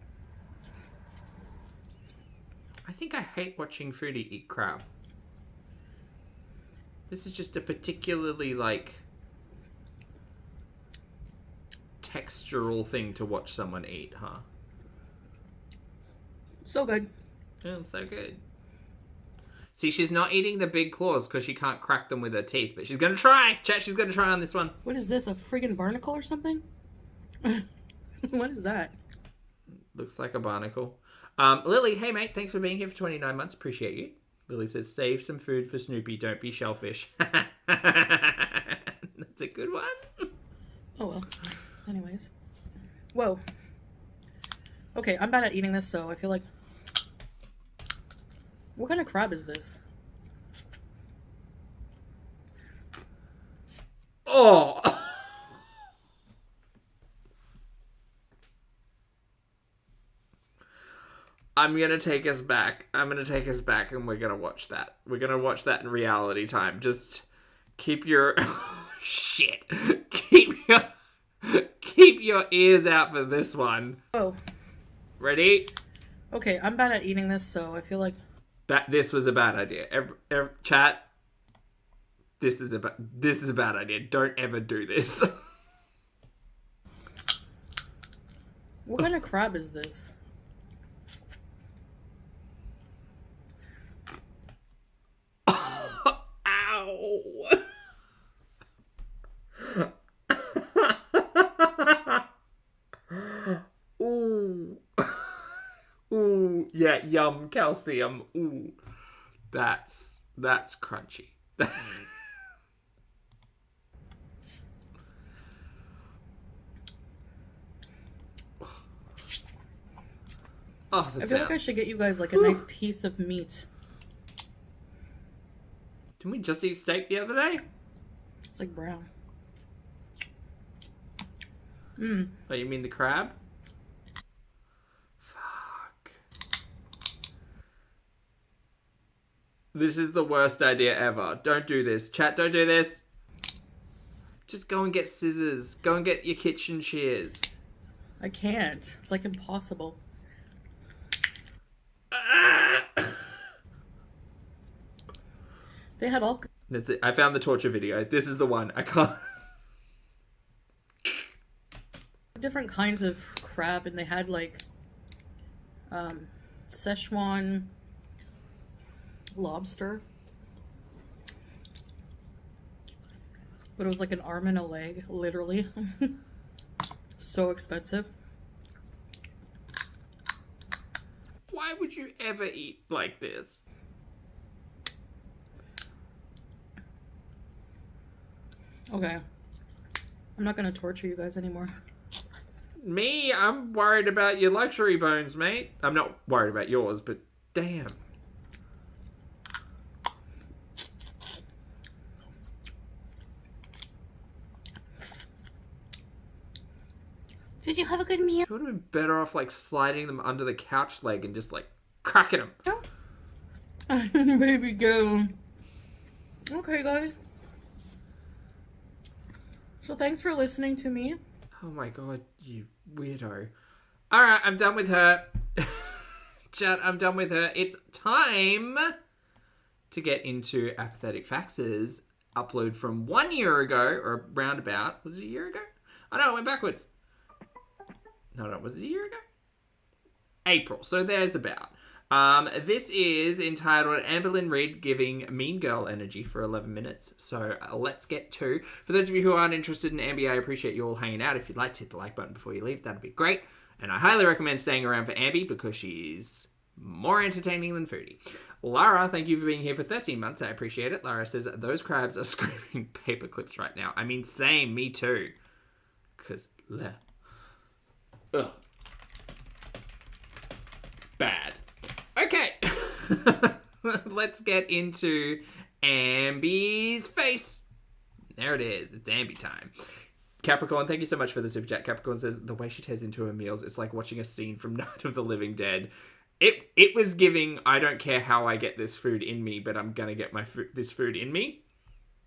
I think I hate watching Foodie eat crab. This is just a particularly, like, textural thing to watch someone eat, huh? So good. Oh, so good. See, she's not eating the big claws because she can't crack them with her teeth, but she's going to try. Chat, she's going to try on this one. What is this, a friggin' barnacle or something? What is that? Looks like a barnacle. Lily, hey mate, thanks for being here for 29 months. Appreciate you. Lily says, save some food for Snoopy. Don't be shellfish. That's a good one. Oh well. Anyways. Whoa. Okay, I'm bad at eating this, so I feel like... What kind of crab is this? Oh! I'm going to take us back. I'm going to take us back and we're going to watch that. We're going to watch that in reality time. Just keep your... Shit. Keep your ears out for this one. Oh. Ready? Okay, I'm bad at eating this, so I feel like... This was a bad idea. Chat, this is a bad idea. Don't ever do this. What kind of crab is this? Oh. Ooh. Ooh. Yeah, yum, calcium. Ooh. That's crunchy. Oh, the I feel like I should get you guys like a nice piece of meat. Didn't we just eat steak the other day? It's like brown. Oh, you mean the crab? Fuck. This is the worst idea ever. Don't do this. Chat, don't do this. Just go and get scissors. Go and get your kitchen shears. I can't. It's like impossible. They had all That's it. I found the torture video. This is the one. I can't. different kinds of crab, and they had like Szechuan lobster, but it was like an arm and a leg, literally. So expensive. Why would you ever eat like this? Okay, I'm not gonna torture you guys anymore. Me? I'm worried about your luxury bones, mate. I'm not worried about yours, but damn. Did you have a good meal? You would have been better off like sliding them under the couch leg and just like cracking them. Baby girl. Okay, guys. So thanks for listening to me. Oh my god, you weirdo. Alright, I'm done with her. Chat, I'm done with her. It's time to get into Apathetic Faxes. Upload from 1 year ago, or roundabout. Was it a year ago? Oh no, it went backwards. No, was it a year ago? April. So there's about. This is entitled Amberlynn Reid giving Mean Gorl energy for 11 minutes. So let's get to. For those of you who aren't interested in Ambi, I appreciate you all hanging out. If you'd like to hit the like button before you leave, that'd be great. And I highly recommend staying around for Ambi because she's more entertaining than Foodie. Lara, thank you for being here for 13 months. I appreciate it. Lara says, those crabs are screaming paper clips right now. I mean, same, me too. Because, ugh. Bad. Okay. Let's get into Ambi's face. There it is. It's Ambi time. Capricorn, thank you so much for the super chat. Capricorn says, the way she tears into her meals, it's like watching a scene from Night of the Living Dead. It was giving, I don't care how I get this food in me, but I'm going to get this food in me.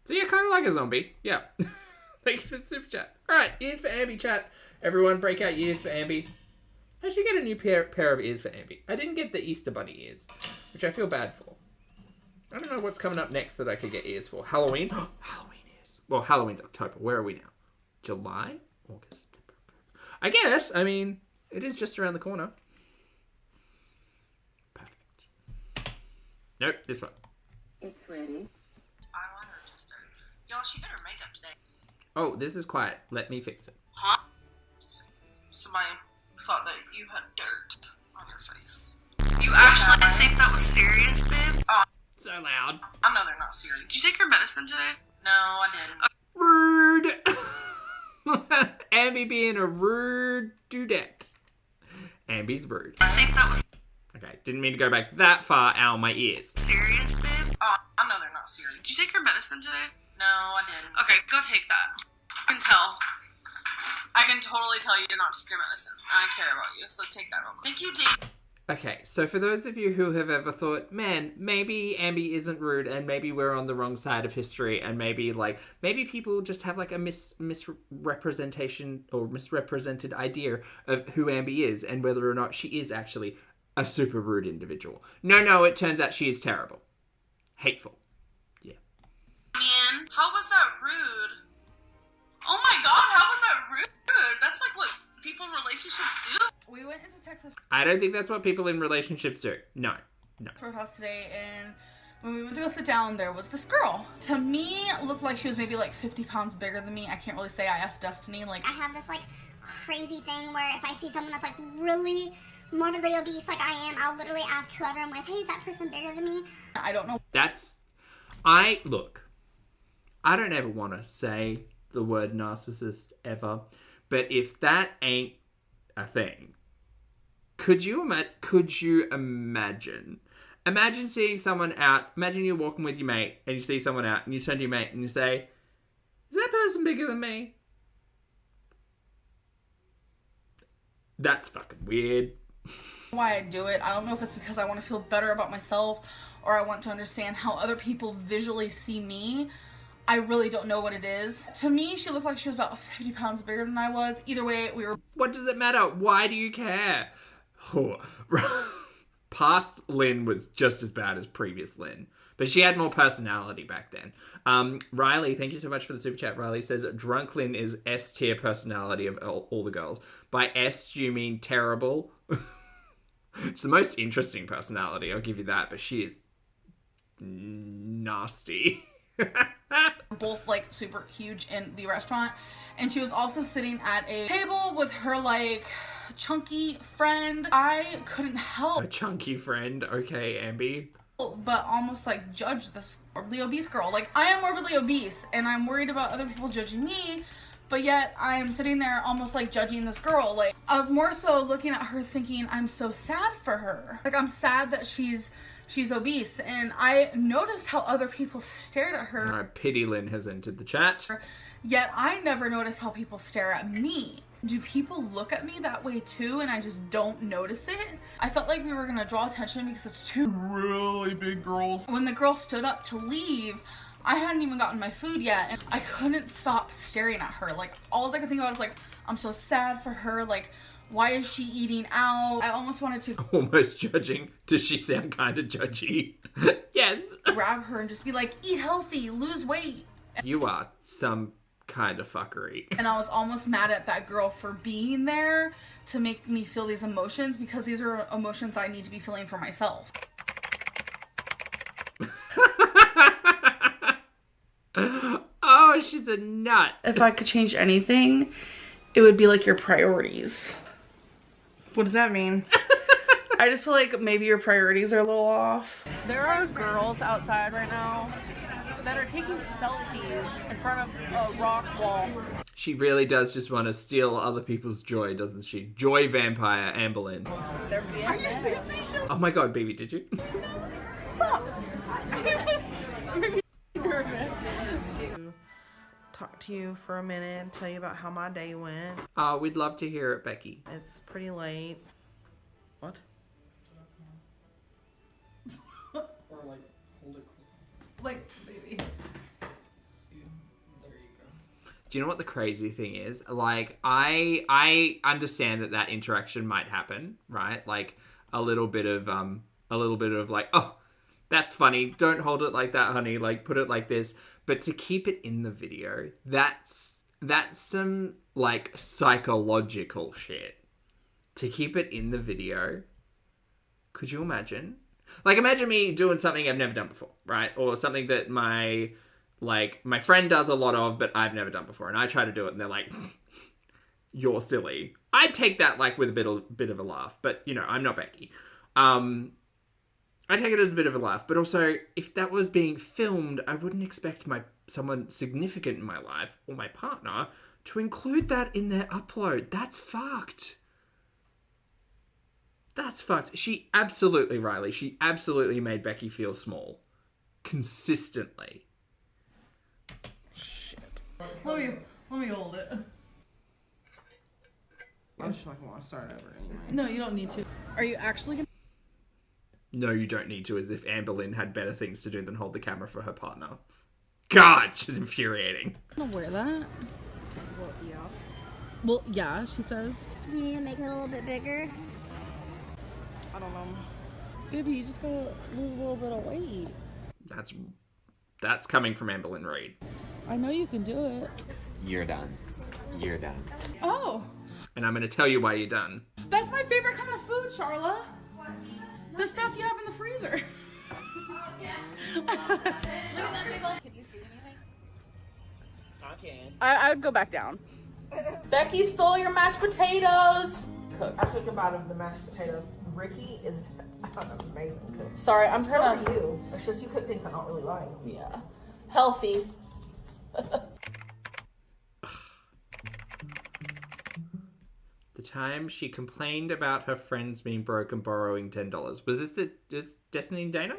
So yeah, kind of like a zombie. Yeah. Thank you for the super chat. All right, ears for Ambi, chat. Everyone, break out ears for Ambi. I should get a new pair of ears for Ambi. I didn't get the Easter Bunny ears, which I feel bad for. I don't know what's coming up next that I could get ears for. Halloween? Halloween ears. Well, Halloween's October. Where are we now? July? August? I guess. I mean, it is just around the corner. Perfect. Nope, this one. It's ready. Eyeliner adjuster. Y'all, she did her makeup today. Oh, this is quiet. Let me fix it. Huh? Somebody thought that you had dirt on your face. You actually think that was serious, babe? Oh, So loud. I know they're not serious. Did you take your medicine today? No, I didn't. Rude. Ambi being a rude dudette. Ambi's rude. I think that was Okay, didn't mean to go back that far. Ow, my ears. serious, babe? Oh, I know they're not serious. Did you take your medicine today? No, I didn't. Okay, go take that. I can tell. I can totally tell you to not take your medicine. I care about you, so take that real quick. Thank you, Dave. Okay, so for those of you who have ever thought, man, maybe Ambi isn't rude and maybe we're on the wrong side of history and maybe people just have like a misrepresentation or misrepresented idea of who Ambi is and whether or not she is actually a super rude individual. No, it turns out she is terrible. Hateful. Yeah. Man, how was that rude? Oh my god, how was that rude? That's like what people in relationships do. We went into Texas I don't think that's what people in relationships do. No. for a house today, and when we went to go sit down, there was this girl. To me, it looked like she was maybe like 50 pounds bigger than me. I can't really say. I asked Destiny, like... I have this, like, crazy thing where if I see someone that's, like, really morbidly obese like I am, I'll literally ask whoever I'm with, hey, is that person bigger than me? I don't know. Look, I don't ever want to say the word narcissist ever, but if that ain't a thing, could you imagine? Imagine seeing someone out, imagine you're walking with your mate and you see someone out and you turn to your mate and you say, is that person bigger than me? That's fucking weird. Why I do it. I don't know if it's because I want to feel better about myself or I want to understand how other people visually see me. I really don't know what it is. To me, she looked like she was about 50 pounds bigger than I was. Either way, we were... What does it matter? Why do you care? Past Lynn was just as bad as previous Lynn, but she had more personality back then. Riley, thank you so much for the super chat. Riley says, drunk Lynn is S-tier personality of all the girls. By S, do you mean terrible? It's the most interesting personality, I'll give you that, but she is nasty. Both like super huge in the restaurant, and she was also sitting at a table with her like chunky friend. I couldn't help. A chunky friend, okay, Ambi. But almost like judge this morbidly obese girl. Like, I am morbidly obese and I'm worried about other people judging me, but yet I am sitting there almost like judging this girl. Like, I was more so looking at her thinking, I'm so sad for her. Like, I'm sad that she's obese, and I noticed how other people stared at her. Alright, Pity Lynn has entered the chat. Yet I never noticed how people stare at me. Do people look at me that way too and I just don't notice it? I felt like we were gonna draw attention because it's two really big girls. When the girl stood up to leave, I hadn't even gotten my food yet and I couldn't stop staring at her. Like, all I could think about was like, I'm so sad for her. Like, why is she eating out? I almost wanted to almost judging. Does she sound kind of judgy? Yes. Grab her and just be like, eat healthy, lose weight. You are some kind of fuckery. And I was almost mad at that girl for being there to make me feel these emotions, because these are emotions I need to be feeling for myself. Oh, she's a nut. If I could change anything, it would be like your priorities. What does that mean? I just feel like maybe your priorities are a little off. There are girls outside right now that are taking selfies in front of a rock wall. She really does just want to steal other people's joy, doesn't she? Joy vampire, Amberlynn. Are you seriously? Oh my god, baby, did you? Stop! I'm nervous. Talk to you for a minute and tell you about how my day went. We'd love to hear it, Becky. It's pretty late. What? Or like, hold it close. Like, baby. Yeah, there you go. Do you know what the crazy thing is? Like, I understand that interaction might happen, right? Like, a little bit of like, oh, that's funny. Don't hold it like that, honey. Like, put it like this. But to keep it in the video, that's some, like, psychological shit. To keep it in the video, could you imagine? Like, imagine me doing something I've never done before, right? Or something that my friend does a lot of, but I've never done before. And I try to do it, and they're like, you're silly. I'd take that, like, with a bit of a laugh. But, you know, I'm not Becky. I take it as a bit of a laugh, but also, if that was being filmed, I wouldn't expect someone significant in my life, or my partner, to include that in their upload. That's fucked. That's fucked. Riley, she absolutely made Becky feel small. Consistently. Shit. Let me hold it. I just fucking want to start over anyway. No, you don't need to. Are you actually gonna... No, you don't need to, as if Amberlynn had better things to do than hold the camera for her partner. God, she's infuriating. I'm gonna wear that. Well, yeah. Well, yeah, she says. Do you need to make it a little bit bigger? I don't know. Baby, you just gotta lose a little bit of weight. That's coming from Amberlynn Reid. I know you can do it. You're done. You're done. Oh, And I'm going to tell you why you're done. that's my favorite kind of food, Charla. The stuff you have in the freezer. I would go back down. Becky stole your mashed potatoes. I took a bite of the mashed potatoes. Ricky is an amazing cook. Sorry, I'm So trying are to. you. It's just you cook things I don't really like. Yeah. Healthy. The time she complained about her friends being broke and borrowing $10. Was this Destiny and Dana?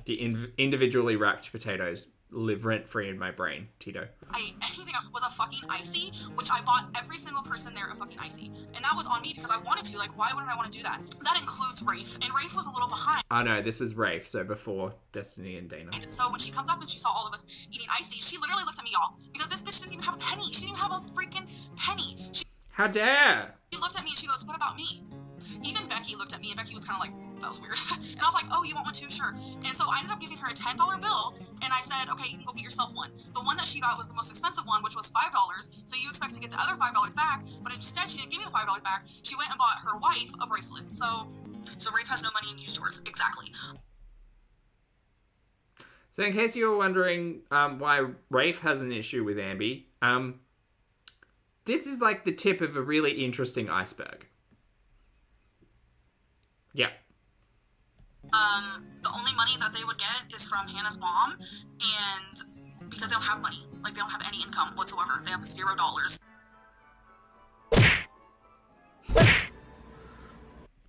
The individually wrapped potatoes live rent-free in my brain, Tito. Anything was a fucking icy, which I bought every single person there a fucking icy. And that was on me because I wanted to. Like, why wouldn't I want to do that? That includes Rafe. And Rafe was a little behind. Oh no, this was Rafe, so before Destiny and Dana. So when she comes up and she saw all of us eating icy, she literally looked at me, y'all. Because this bitch didn't even have a penny. She didn't even have a freaking penny. How dare! She looked at me and she goes, what about me? Even Becky looked at me and Becky was kind of like, that was weird. And I was like, oh, you want one too? Sure. And so I ended up giving her a $10 bill and I said, okay, you can go get yourself one. The one that she got was the most expensive one, which was $5. So you expect to get the other $5 back, but instead she didn't give me the $5 back. She went and bought her wife a bracelet. So Rafe has no money and used yours. Exactly. So in case you were wondering why Rafe has an issue with Ambi, this is like the tip of a really interesting iceberg. Yeah. The only money that they would get is from Hannah's mom, and because they don't have money, like they don't have any income whatsoever, they have $0.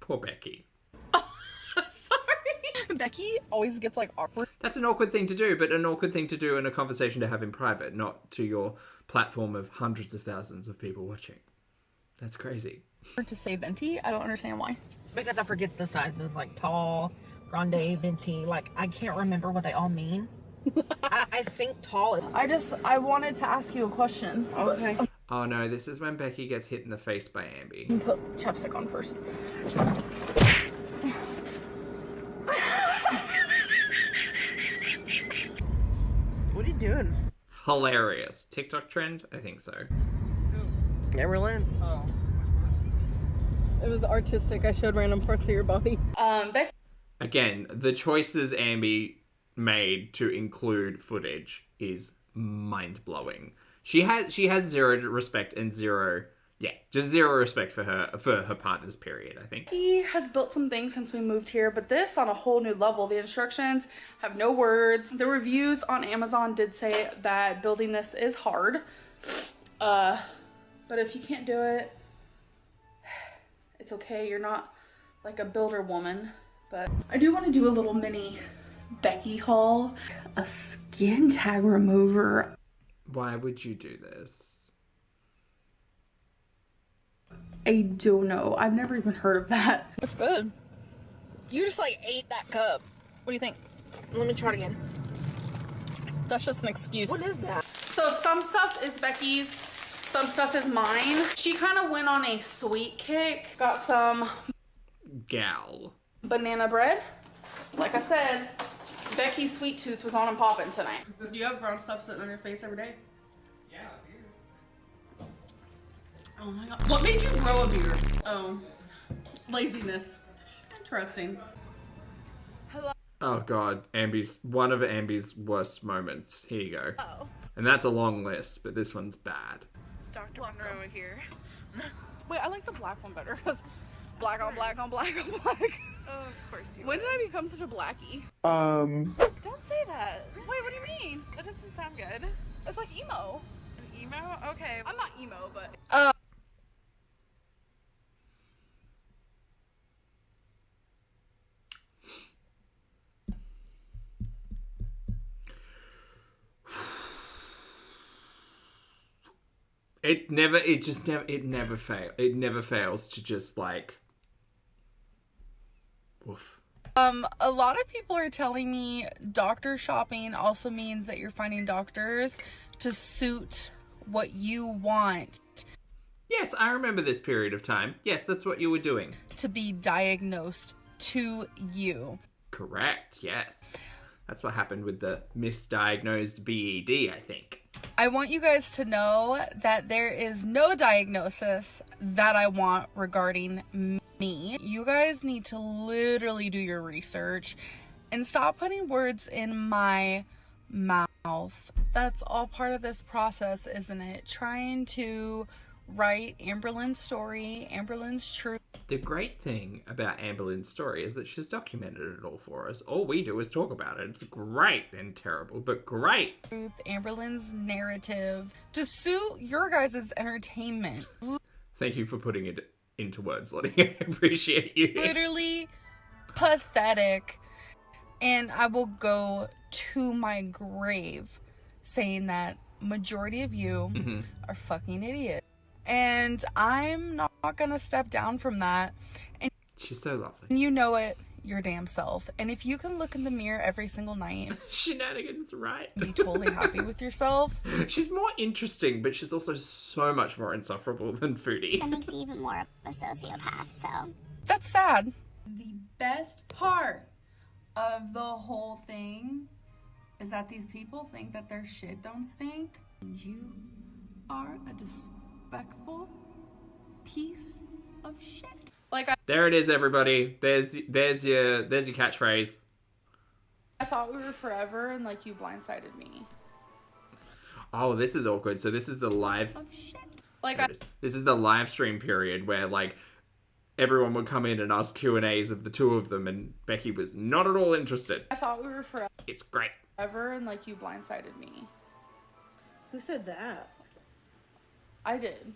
Poor Becky. Sorry. Becky always gets like awkward. That's an awkward thing to do, but an awkward thing to do in a conversation to have in private, not to your platform of hundreds of thousands of people watching. That's crazy. To say venti, I don't understand why. Because I forget the sizes, like tall, grande, venti. Like, I can't remember what they all mean. I think tall. I wanted to ask you a question. Okay. Oh no, this is when Becky gets hit in the face by Ambi. Put chapstick on first. What are you doing? Hilarious. TikTok trend? I think so. Amberlynn. Oh. It was artistic. I showed random parts of your body. Becky. Again, the choices Ambi made to include footage is mind-blowing. She has zero respect and just zero respect for her partners, period, I think. He has built some things since we moved here, but this on a whole new level. The instructions have no words. The reviews on Amazon did say that building this is hard. But if you can't do it, it's okay. You're not like a builder woman. But I do want to do a little mini Becky haul. A skin tag remover. Why would you do this? I don't know. I've never even heard of that. It's good. You just like ate that cup. What do you think? Let me try it again. That's just an excuse. What is that? So some stuff is Becky's, some stuff is mine. She kind of went on a sweet kick. Got some Gal. banana bread. Like I said, Becky's sweet tooth was on and popping tonight. Do you have brown stuff sitting on your face every day? Yeah, beard. Oh my god. What made you grow a beard? Oh, laziness. Interesting. Oh god, one of Ambi's worst moments. Here you go. Oh. And that's a long list, but this one's bad. Dr. Monroe here. Wait, I like the black one better because black on black on black on black. Oh, of course you When did I become such a blackie? Don't say that. Wait, what do you mean? That doesn't sound good. It's like emo. An emo? Okay. I'm not emo, but It never fails to just like woof. a lot of people are telling me doctor shopping also means that you're finding doctors to suit what you want Yes, I remember this period of time. Yes, that's what you were doing. to be diagnosed to you. Correct, yes. That's what happened with the misdiagnosed BED, I think. I want you guys to know that there is no diagnosis that I want regarding me. You guys need to literally do your research and stop putting words in my mouth. That's all part of this process, isn't it? Trying to write Amberlynn's story, Amberlynn's truth. The great thing about Amberlynn's story is that she's documented it all for us. All we do is talk about it. It's great and terrible, but great. Amberlynn's narrative to suit your guys' entertainment. Thank you for putting it into words, Lottie. I appreciate you. Literally pathetic. And I will go to my grave saying that majority of you are fucking idiots. And I'm not gonna step down from that. And she's so lovely. You know it, your damn self. And if you can look in the mirror every single night, shenanigans, right? Be totally happy with yourself. She's more interesting, but she's also so much more insufferable than Foodie. That makes you even more of a sociopath, so. That's sad. The best part of the whole thing is that these people think that their shit don't stink. And you are a disrespectful piece of shit. Like there it is, everybody. There's your catchphrase. I thought we were forever, and like you blindsided me. Oh, this is awkward. So this is the live. Of shit. Like this is the live stream period where like everyone would come in and ask Q&As of the two of them, and Becky was not at all interested. I thought we were forever. It's great. And like you blindsided me. Who said that? I did.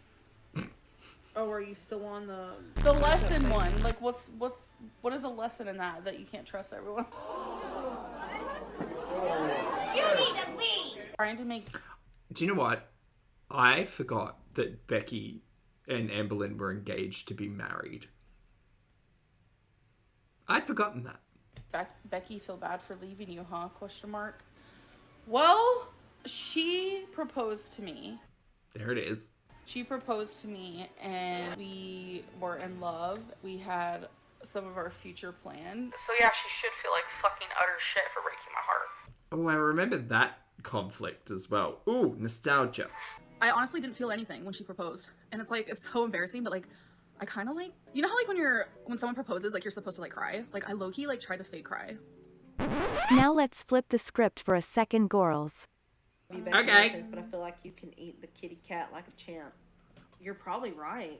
Oh, are you still on the lesson one? Like, what is a lesson in that you can't trust everyone? You need to leave. Trying to make. Do you know what? I forgot that Becky and Amberlynn were engaged to be married. I'd forgotten that. Becky, feel bad for leaving you, huh? Question mark. Well, she proposed to me. There it is. She proposed to me and we were in love. We had some of our future planned. So yeah, she should feel like fucking utter shit for breaking my heart. Oh, I remember that conflict as well. Ooh, nostalgia. I honestly didn't feel anything when she proposed. And it's like, it's so embarrassing, but like, I kind of like, you know how like when someone proposes, like you're supposed to like cry? Like I low-key like tried to fake cry. Now let's flip the script for a second, Gorls. Okay. But I feel like you can eat the kitty cat like a champ. You're probably right.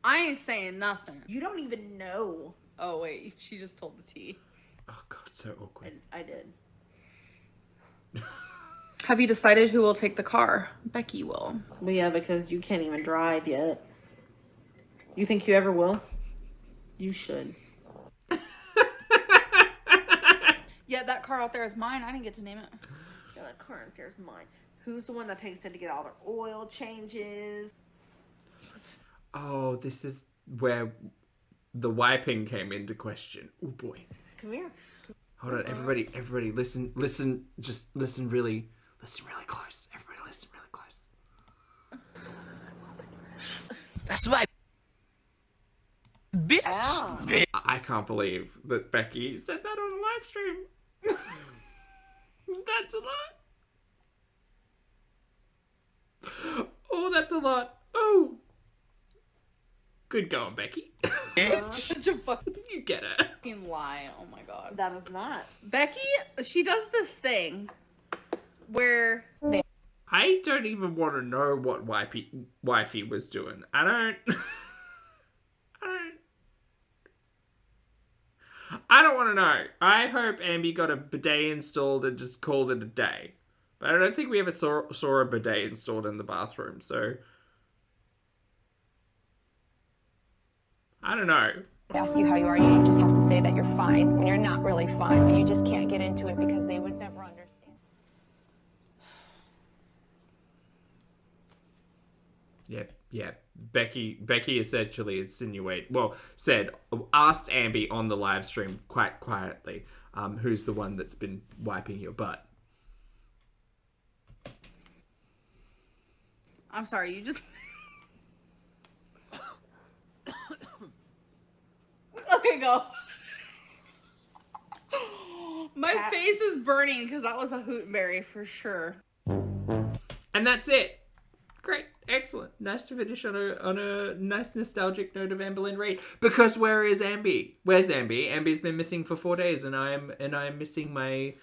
I ain't saying nothing. You don't even know. Oh wait, she just told the tea. Oh god, so awkward. I did. Have you decided who will take the car? Becky will. Well, yeah, because you can't even drive yet. You think you ever will? You should. Yeah, that car out there is mine. I didn't get to name it. Yeah, that car out there is mine. Who's the one that takes it to get all their oil changes? Oh, this is where the wiping came into question. Oh boy. Come here. Hold on, everybody, listen, just listen really close. Everybody listen really close. That's my bitch. Yeah. I can't believe that Becky said that on a live stream. That's a lot. Oh, that's a lot. Oh. Good going, Becky. Such a fucking You get it. fucking lie. Oh my god. That is not. Becky, she does this thing where I don't even want to know what wifey was doing. I don't want to know. I hope Ambi got a bidet installed and just called it a day. But I don't think we ever saw a bidet installed in the bathroom, so I don't know. Ask you how you are, you just have to say that you're fine when you're not really fine, but you just can't get into it because they would never understand. Yeah. Becky essentially asked Ambi on the live stream quite quietly, who's the one that's been wiping your butt. I'm sorry, you just okay, go. My face is burning because that was a hootberry for sure. And that's it. Great. Excellent. Nice to finish on a nice nostalgic note of Amberlynn Reid. Because where is Ambi? Where's Ambi? Ambi's been missing for 4 days, and I'm missing my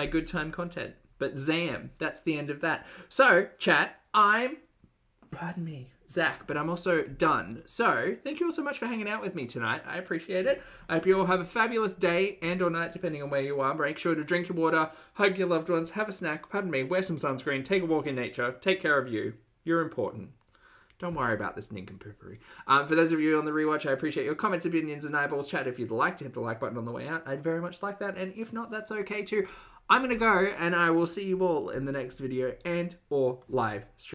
good time content. But Zam, that's the end of that. So, chat, pardon me, Zach, but I'm also done. So, thank you all so much for hanging out with me tonight. I appreciate it. I hope you all have a fabulous day and or night, depending on where you are. Make sure to drink your water, hug your loved ones, have a snack, pardon me, wear some sunscreen, take a walk in nature, take care of you. You're important. Don't worry about this nincompoopery. For those of you on the rewatch, I appreciate your comments, opinions, and eyeballs. Chat, if you'd like to hit the like button on the way out, I'd very much like that. And if not, that's okay too. I'm going to go, and I will see you all in the next video and or live stream.